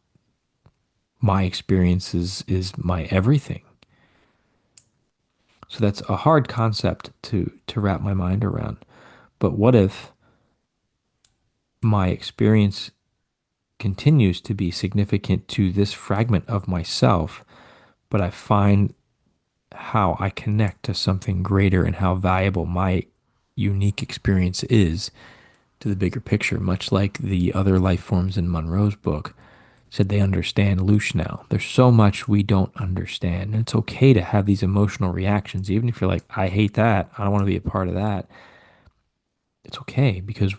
my experience is my everything. So that's a hard concept to wrap my mind around. But what if my experience continues to be significant to this fragment of myself, but I find how I connect to something greater and how valuable my unique experience is to the bigger picture, much like the other life forms in Monroe's book said they understand Loosh now. There's so much we don't understand. And it's okay to have these emotional reactions, even if you're like, I hate that. I don't want to be a part of that. It's okay because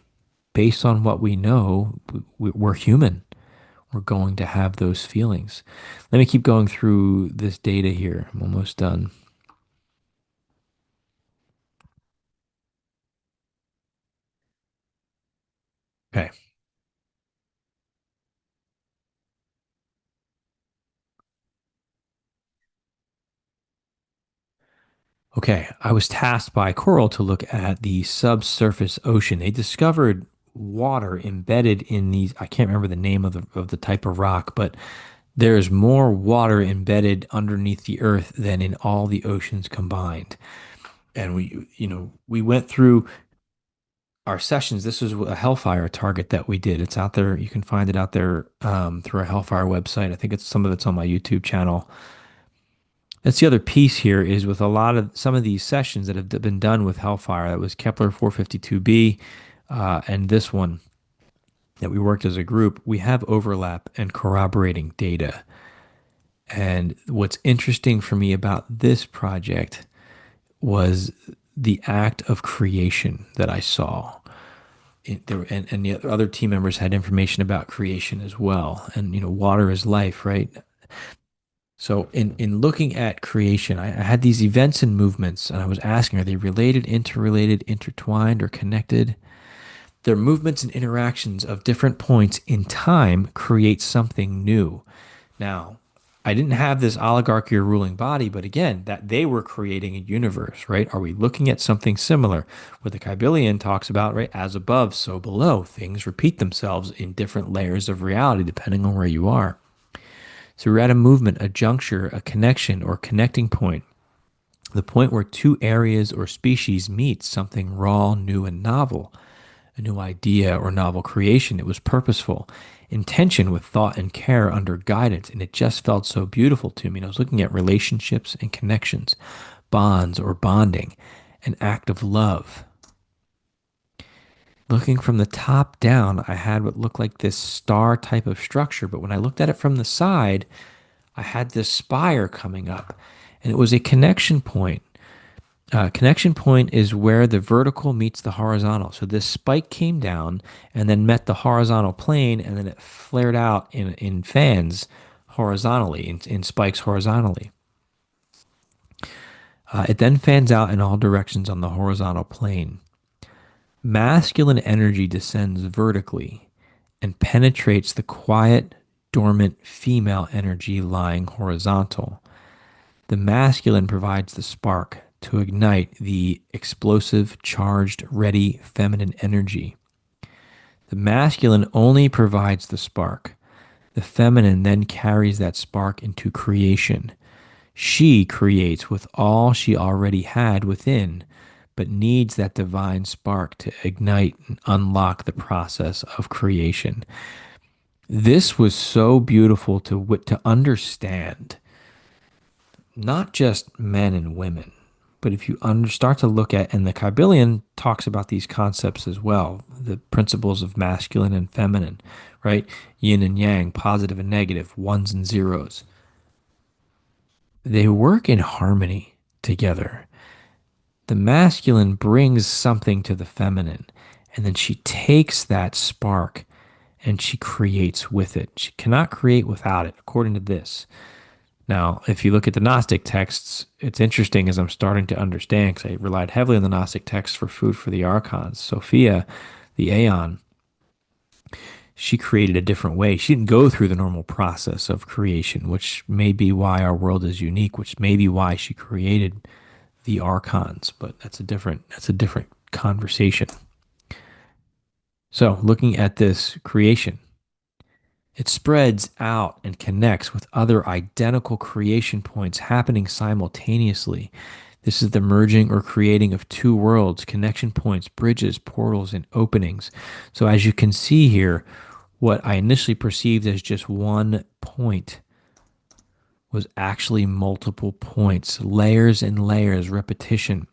based on what we know, we're human. We're going to have those feelings. Let me keep going through this data here. I'm almost done. Okay. Okay, I was tasked by Coral to look at the subsurface ocean. They discovered water embedded in these. I can't remember the name of the type of rock, but there's more water embedded underneath the earth than in all the oceans combined. And we went through our sessions. This was a Hellfire target that we did. It's out there. You can find it out there through our Hellfire website. I think some of it's on my YouTube channel. That's the other piece here is with a lot of some of these sessions that have been done with Hellfire. That was Kepler 452b, and this one that we worked as a group. We have overlap and corroborating data. And what's interesting for me about this project was the act of creation that I saw. And the other team members had information about creation as well. And water is life, right? So in looking at creation, I had these events and movements, and I was asking, are they related, interrelated, intertwined, or connected? Their movements and interactions of different points in time create something new. Now, I didn't have this oligarchy or ruling body, but again, that they were creating a universe, right? Are we looking at something similar? What the Kybalion talks about, right? As above, so below. Things repeat themselves in different layers of reality, depending on where you are. So we're at a movement, a juncture, a connection, or connecting point. The point where two areas or species meet, something raw, new, and novel. A new idea or novel creation. It was purposeful, intention with thought and care under guidance, and it just felt so beautiful to me. And I was looking at relationships and connections, bonds or bonding, an act of love. Looking from the top down, I had what looked like this star type of structure, but when I looked at it from the side, I had this spire coming up, and it was a connection point. Connection point is where the vertical meets the horizontal. So this spike came down and then met the horizontal plane, and then it flared out in fans horizontally, in spikes horizontally. It then fans out in all directions on the horizontal plane. Masculine energy descends vertically and penetrates the quiet, dormant female energy lying horizontal. The masculine provides the spark to ignite the explosive, charged, ready feminine energy. The masculine only provides the spark. The feminine then carries that spark into creation. She creates with all she already had within, but needs that divine spark to ignite and unlock the process of creation. This was so beautiful to understand, not just men and women, but if you start to look at, and the Kybalion talks about these concepts as well, the principles of masculine and feminine, right? Yin and yang, positive and negative, ones and zeros. They work in harmony together. The masculine brings something to the feminine, and then she takes that spark and she creates with it. She cannot create without it, according to this. Now, if you look at the Gnostic texts, it's interesting as I'm starting to understand, because I relied heavily on the Gnostic texts for food for the Archons. Sophia, the Aeon, she created a different way. She didn't go through the normal process of creation, which may be why our world is unique, which may be why she created the Archons, but that's a different conversation. So, looking at this creation, it spreads out and connects with other identical creation points happening simultaneously. This is the merging or creating of two worlds, connection points, bridges, portals, and openings. So as you can see here, what I initially perceived as just one point was actually multiple points, layers and layers, repetition.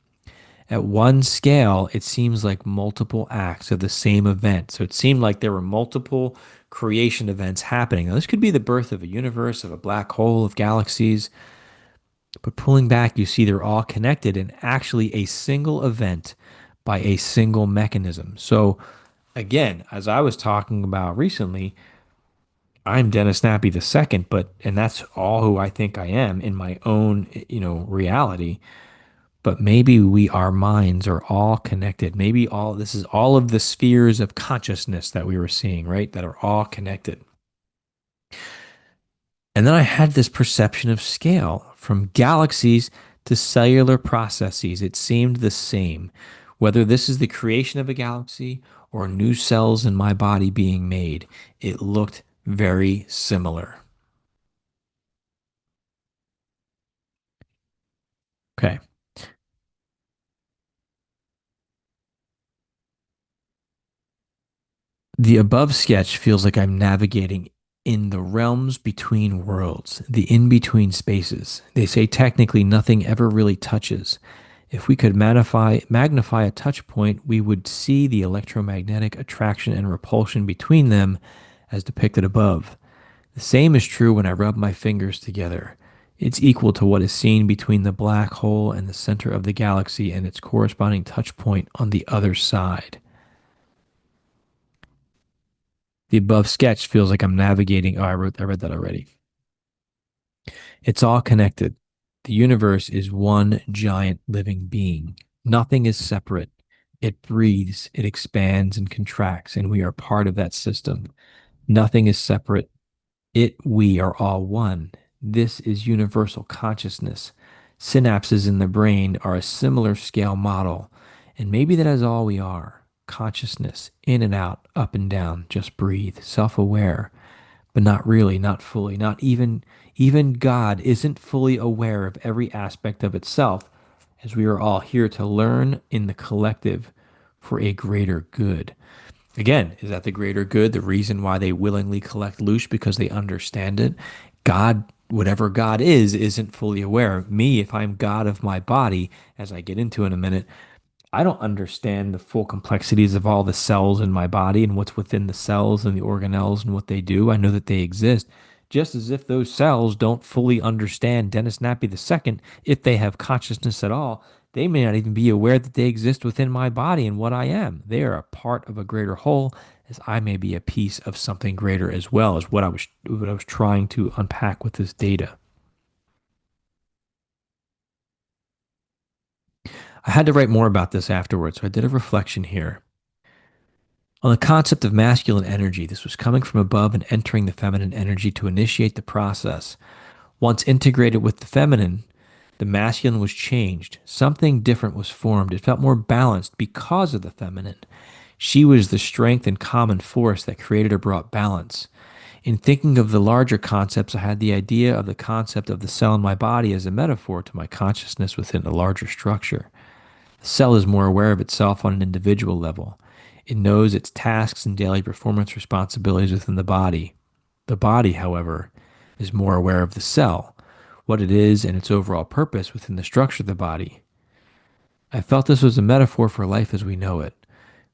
At one scale, it seems like multiple acts of the same event. So it seemed like there were multiple creation events happening. Now, this could be the birth of a universe, of a black hole, of galaxies, but pulling back, you see they're all connected and actually a single event by a single mechanism. So, again, as I was talking about recently, I'm Dennis Snappy the second, but and that's all who I think I am in my own, reality. But maybe our minds are all connected. Maybe all this is all of the spheres of consciousness that we were seeing, right? That are all connected. And then I had this perception of scale from galaxies to cellular processes. It seemed the same. Whether this is the creation of a galaxy or new cells in my body being made, it looked very similar. Okay. The above sketch feels like I'm navigating in the realms between worlds, the in between spaces. They say technically nothing ever really touches. If we could magnify a touch point, we would see the electromagnetic attraction and repulsion between them as depicted above. The same is true when I rub my fingers together. It's equal to what is seen between the black hole and the center of the galaxy and its corresponding touch point on the other side. The above sketch feels like I'm navigating. Oh, I read that already. It's all connected. The universe is one giant living being. Nothing is separate. It breathes, it expands and contracts, and we are part of that system. Nothing is separate. We are all one. This is universal consciousness. Synapses in the brain are a similar scale model, and maybe that is all we are. Consciousness, in and out, up and down, just breathe, self aware, but not really, not fully, not even God isn't fully aware of every aspect of itself, as we are all here to learn in the collective for a greater good. Again, is that the greater good? The reason why they willingly collect Loosh because they understand it? God, whatever God is, isn't fully aware. Me, if I'm God of my body, as I get into in a minute, I don't understand the full complexities of all the cells in my body and what's within the cells and the organelles and what they do. I know that they exist, just as if those cells don't fully understand Dennis Nappy II, if they have consciousness at all. They may not even be aware that they exist within my body and what I am. They are a part of a greater whole, as I may be a piece of something greater as well, as what I was trying to unpack with this data. I had to write more about this afterwards, so I did a reflection here. On the concept of masculine energy, this was coming from above and entering the feminine energy to initiate the process. Once integrated with the feminine, the masculine was changed. Something different was formed. It felt more balanced because of the feminine. She was the strength and common force that created or brought balance. In thinking of the larger concepts, I had the idea of the concept of the cell in my body as a metaphor to my consciousness within a larger structure. The cell is more aware of itself on an individual level. It knows its tasks and daily performance responsibilities within the body. The body, however, is more aware of the cell, what it is, and its overall purpose within the structure of the body. I felt this was a metaphor for life as we know it.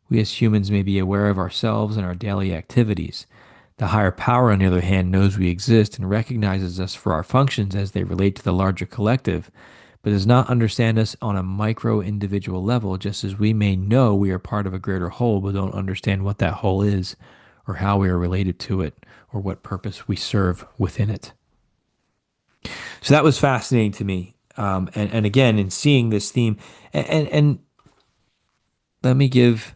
We as humans may be aware of ourselves and our daily activities. The higher power, on the other hand, knows we exist and recognizes us for our functions as they relate to the larger collective, but does not understand us on a micro individual level, just as we may know we are part of a greater whole, but don't understand what that whole is, or how we are related to it, or what purpose we serve within it. So that was fascinating to me. And again, in seeing this theme, and let me give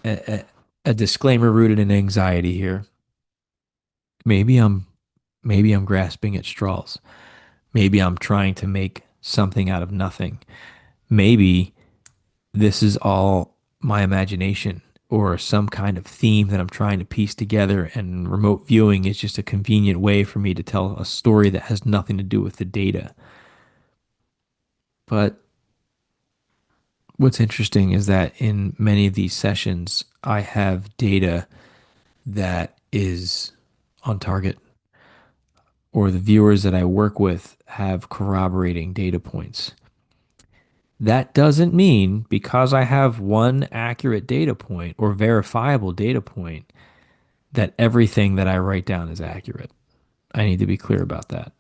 a disclaimer rooted in anxiety here. Maybe I'm maybe I'm grasping at straws. Maybe I'm trying to make something out of nothing. Maybe this is all my imagination or some kind of theme that I'm trying to piece together, and remote viewing is just a convenient way for me to tell a story that has nothing to do with the data. But what's interesting is that in many of these sessions, I have data that is on target, or the viewers that I work with have corroborating data points. That doesn't mean because I have one accurate data point or verifiable data point that everything that I write down is accurate. I need to be clear about that.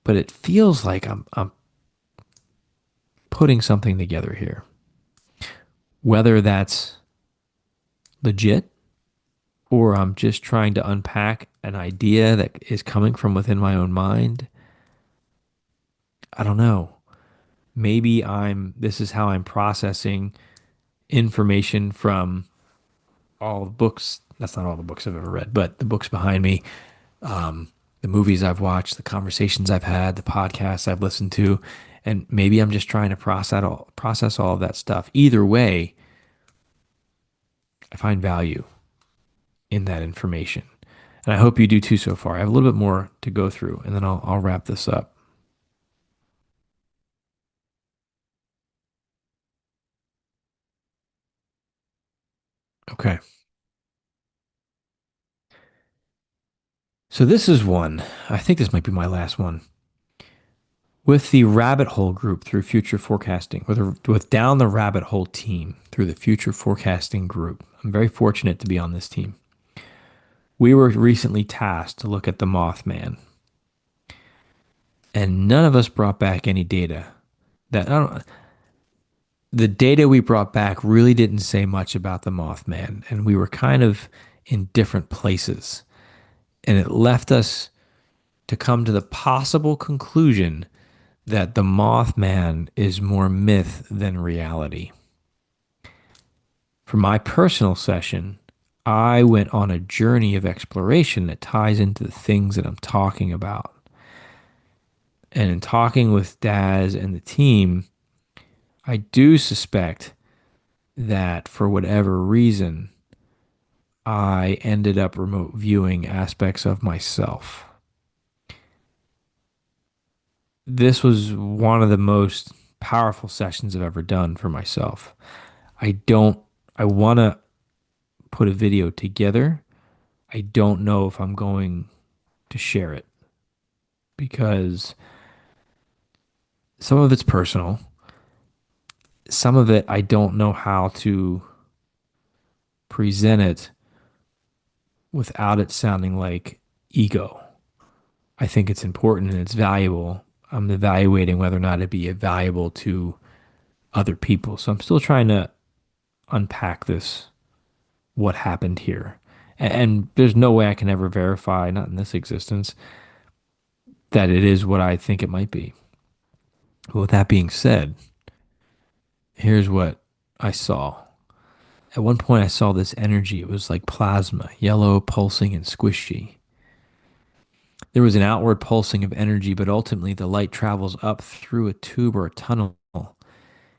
But it feels like I'm putting something together here. Whether that's legit or I'm just trying to unpack an idea that is coming from within my own mind, I don't know. Maybe this is how I'm processing information from all the books. That's not all the books I've ever read, but the books behind me, the movies I've watched, the conversations I've had, the podcasts I've listened to, and maybe I'm just trying to process all of that stuff. Either way, I find value in that information. And I hope you do too so far. I have a little bit more to go through, and then I'll wrap this up. Okay. So this is one. I think this might be my last one. With the rabbit hole group through future forecasting, with down the rabbit hole team through the future forecasting group. I'm very fortunate to be on this team. We were recently tasked to look at the Mothman, and none of us brought back any data. That I don't, the data we brought back really didn't say much about the Mothman, and we were kind of in different places. And it left us to come to the possible conclusion that the Mothman is more myth than reality. For my personal session, I went on a journey of exploration that ties into the things that I'm talking about. And in talking with Daz and the team, I do suspect that for whatever reason, I ended up remote viewing aspects of myself. This was one of the most powerful sessions I've ever done for myself. I don't, I want to put a video together. I don't know if I'm going to share it because some of it's personal. Some of it, I don't know how to present it without it sounding like ego. I think it's important and it's valuable. I'm evaluating whether or not it'd be valuable to other people. So I'm still trying to unpack this, what happened here. And there's no way I can ever verify, not in this existence, that it is what I think it might be. But with that being said, here's what I saw. At one point, I saw this energy. It was like plasma, yellow, pulsing, and squishy. There was an outward pulsing of energy, but ultimately the light travels up through a tube or a tunnel.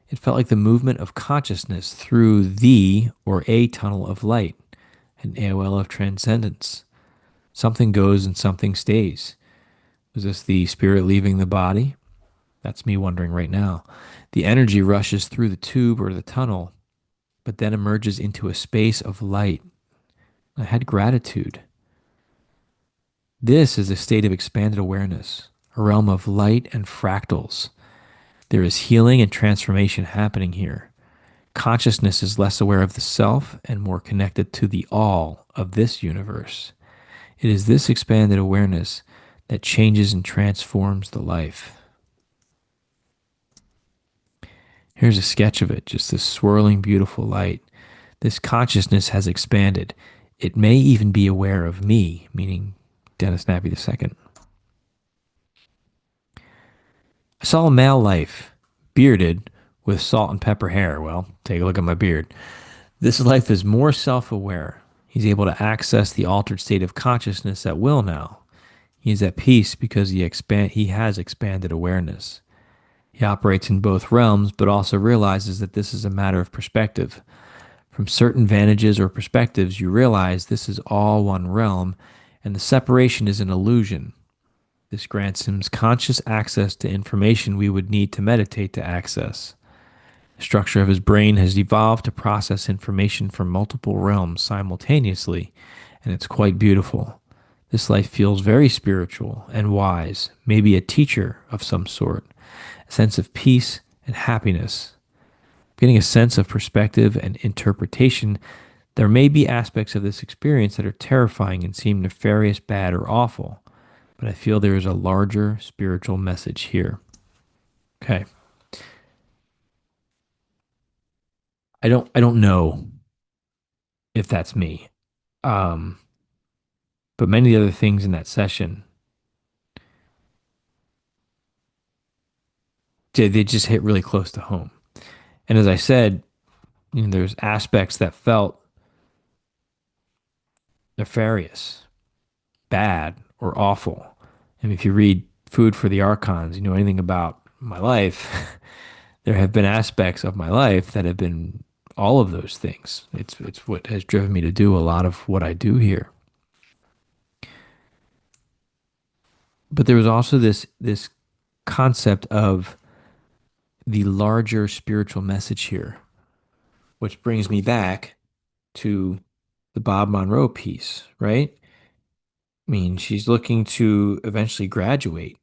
It felt like the movement of consciousness through the or a tunnel of light, an AOL of transcendence. Something goes and something stays. Was this the spirit leaving the body? That's me wondering right now. The energy rushes through the tube or the tunnel, but then emerges into a space of light. I had gratitude. This is a state of expanded awareness, a realm of light and fractals. There is healing and transformation happening here. Consciousness is less aware of the self and more connected to the all of this universe. It is this expanded awareness that changes and transforms the life. Here's a sketch of it, just this swirling, beautiful light. This consciousness has expanded. It may even be aware of me, meaning Dennis Nappy II. I saw a male life, bearded, with salt and pepper hair. Well, take a look at my beard. This life is more self-aware. He's able to access the altered state of consciousness at will now. He is at peace because he has expanded awareness. He operates in both realms, but also realizes that this is a matter of perspective. From certain vantages or perspectives, you realize this is all one realm, and the separation is an illusion. This grants him conscious access to information we would need to meditate to access. The structure of his brain has evolved to process information from multiple realms simultaneously, and it's quite beautiful. This life feels very spiritual and wise, maybe a teacher of some sort, a sense of peace and happiness. Getting a sense of perspective and interpretation, there may be aspects of this experience that are terrifying and seem nefarious, bad, or awful, but I feel there is a larger spiritual message here. Okay. I don't know if that's me. Um, but many of the other things in that session, they just hit really close to home. And as I said, there's aspects that felt nefarious, bad, or awful. And if you read Food for the Archons, you know anything about my life, there have been aspects of my life that have been all of those things. It's what has driven me to do a lot of what I do here. But there was also this concept of the larger spiritual message here, which brings me back to the Bob Monroe piece, right? I mean, she's looking to eventually graduate,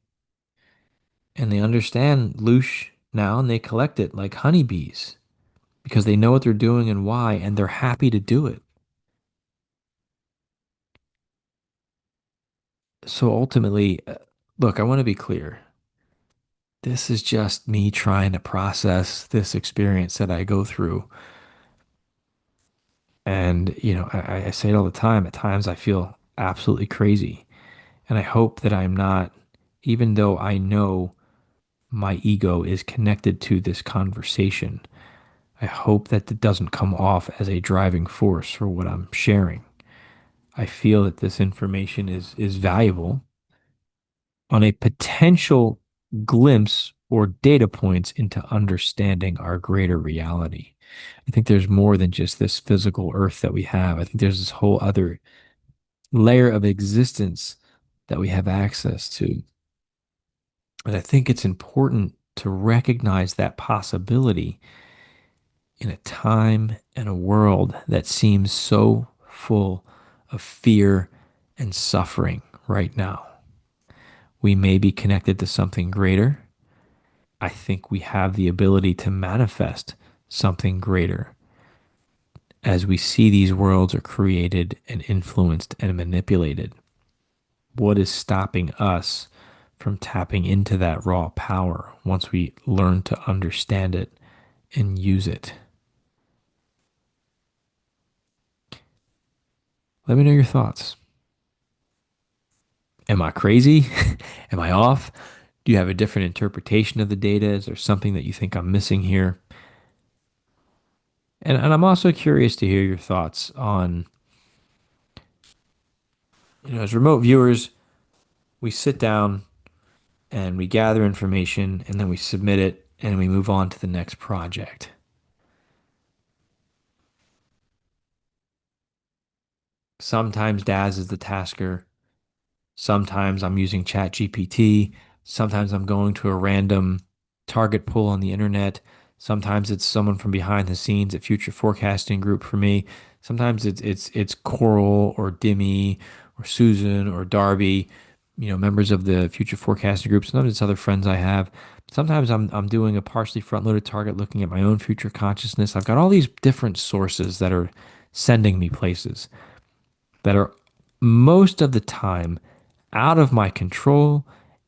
and they understand Loosh now, and they collect it like honeybees because they know what they're doing and why, and they're happy to do it. So ultimately, look, I want to be clear. This is just me trying to process this experience that I go through. And, I say it all the time. At times I feel absolutely crazy. And I hope that I'm not, even though I know my ego is connected to this conversation, I hope that it doesn't come off as a driving force for what I'm sharing. I feel that this information is valuable on a potential glimpse or data points into understanding our greater reality. I think there's more than just this physical earth that we have. I think there's this whole other layer of existence that we have access to. And I think it's important to recognize that possibility in a time and a world that seems so full of fear and suffering right now. We may be connected to something greater. I think we have the ability to manifest something greater as we see these worlds are created and influenced and manipulated. What is stopping us from tapping into that raw power once we learn to understand it and use it? Let me know your thoughts. Am I crazy? Am I off? Do you have a different interpretation of the data? Is there something that you think I'm missing here? And I'm also curious to hear your thoughts on, as remote viewers, we sit down and we gather information and then we submit it and we move on to the next project. Sometimes Daz is the tasker. Sometimes I'm using ChatGPT. Sometimes I'm going to a random target pool on the internet. Sometimes it's someone from behind the scenes at Future Forecasting Group for me. Sometimes it's Coral or Dimmy or Susan or Darby, members of the Future Forecasting Group. Sometimes it's other friends I have. Sometimes I'm doing a partially front-loaded target looking at my own future consciousness. I've got all these different sources that are sending me places that are most of the time out of my control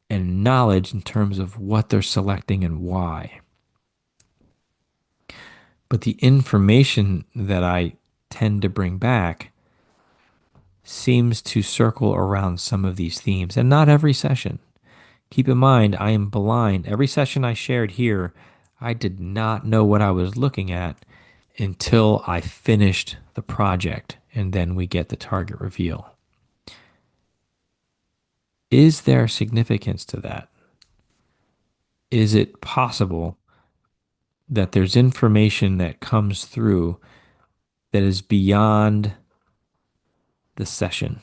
and knowledge in terms of what they're selecting and why. But the information that I tend to bring back seems to circle around some of these themes, and not every session. Keep in mind, I am blind. Every session I shared here, I did not know what I was looking at until I finished the project, and then we get the target reveal. Is there significance to that? Is it possible that there's information that comes through that is beyond the session?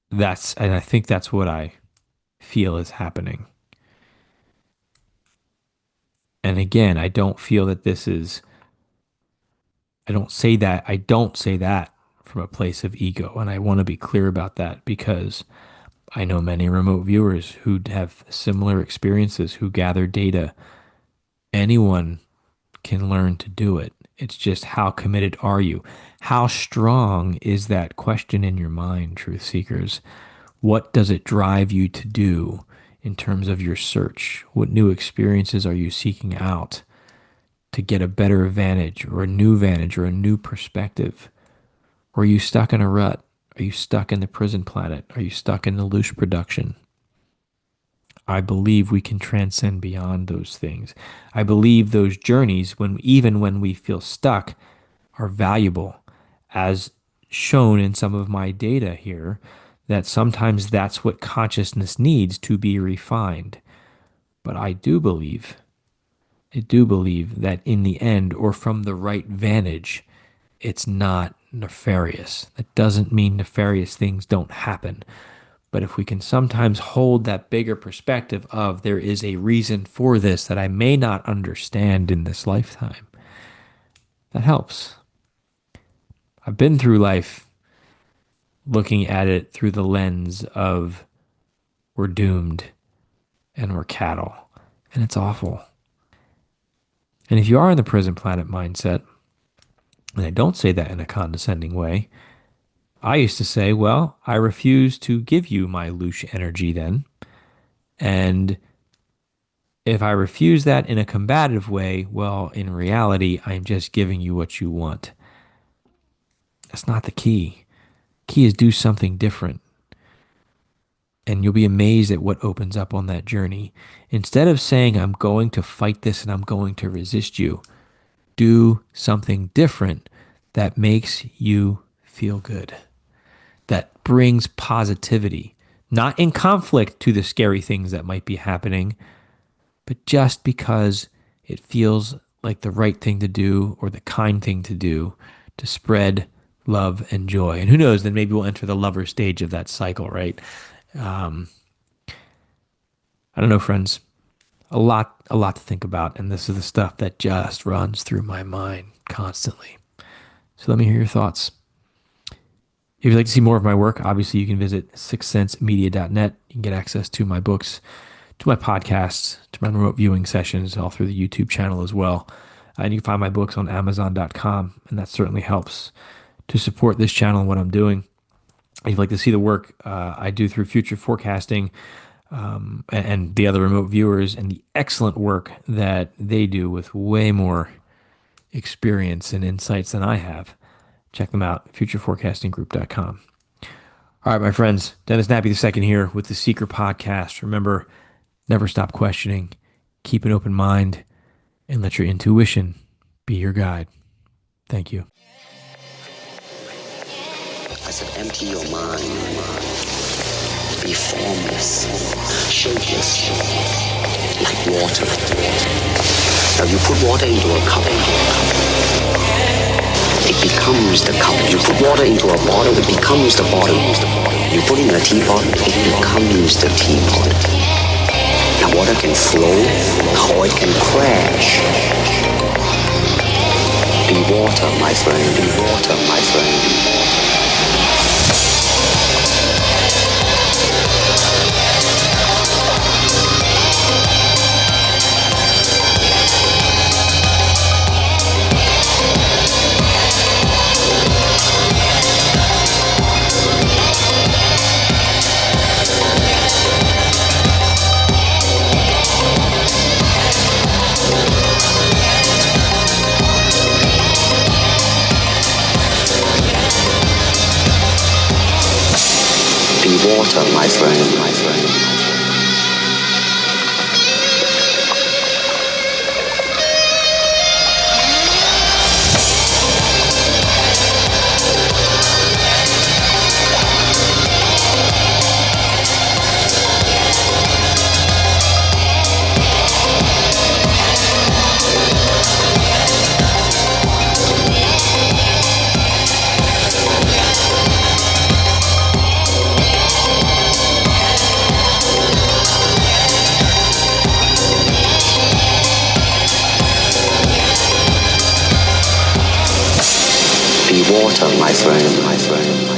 And I think that's what I feel is happening. And again, I don't say that from a place of ego. And I want to be clear about that because I know many remote viewers who have similar experiences, who gather data. Anyone can learn to do it. It's just how committed are you? How strong is that question in your mind, truth seekers? What does it drive you to do in terms of your search? What new experiences are you seeking out to get a better vantage or a new perspective? Or are you stuck in a rut? Are you stuck in the prison planet? Are you stuck in the Loosh production? I believe we can transcend beyond those things. I believe those journeys, even when we feel stuck, are valuable, as shown in some of my data here, that sometimes that's what consciousness needs to be refined. But I do believe that in the end, or from the right vantage, it's not nefarious. That doesn't mean nefarious things don't happen. But if we can sometimes hold that bigger perspective of there is a reason for this that I may not understand in this lifetime, that helps. I've been through life looking at it through the lens of we're doomed and we're cattle, and it's awful. And if you are in the prison planet mindset, and I don't say that in a condescending way, I used to say, well, I refuse to give you my Luch energy then. And if I refuse that in a combative way, well, in reality, I'm just giving you what you want. That's not the key. Key is do something different. And you'll be amazed at what opens up on that journey. Instead of saying, I'm going to fight this and I'm going to resist you, do something different that makes you feel good, that brings positivity, not in conflict to the scary things that might be happening, but just because it feels like the right thing to do or the kind thing to do to spread love and joy. And who knows, then maybe we'll enter the lover stage of that cycle, right? I don't know, friends. A lot to think about, and this is the stuff that just runs through my mind constantly. So let me hear your thoughts. If you'd like to see more of my work, obviously you can visit sixthsensemedia.net. You can get access to my books, to my podcasts, to my remote viewing sessions, all through the YouTube channel as well. And you can find my books on Amazon.com, and that certainly helps to support this channel and what I'm doing. If you'd like to see the work I do through future forecasting, and the other remote viewers and the excellent work that they do with way more experience and insights than I have, check them out, futureforecastinggroup.com. All right, my friends, Dennis Nappy II here with the Seeker Podcast. Remember, never stop questioning, keep an open mind, and let your intuition be your guide. Thank you.
I said, empty your mind. Be formless, shapeless, like water. Now you put water into a cup, it becomes the cup. You put water into a bottle, it becomes the bottle. You put in a teapot, it becomes the teapot. Now water can flow, or it can crash. Be water, my friend, be water, my friend. Water, my friend, my friend. water, my friend, my friend.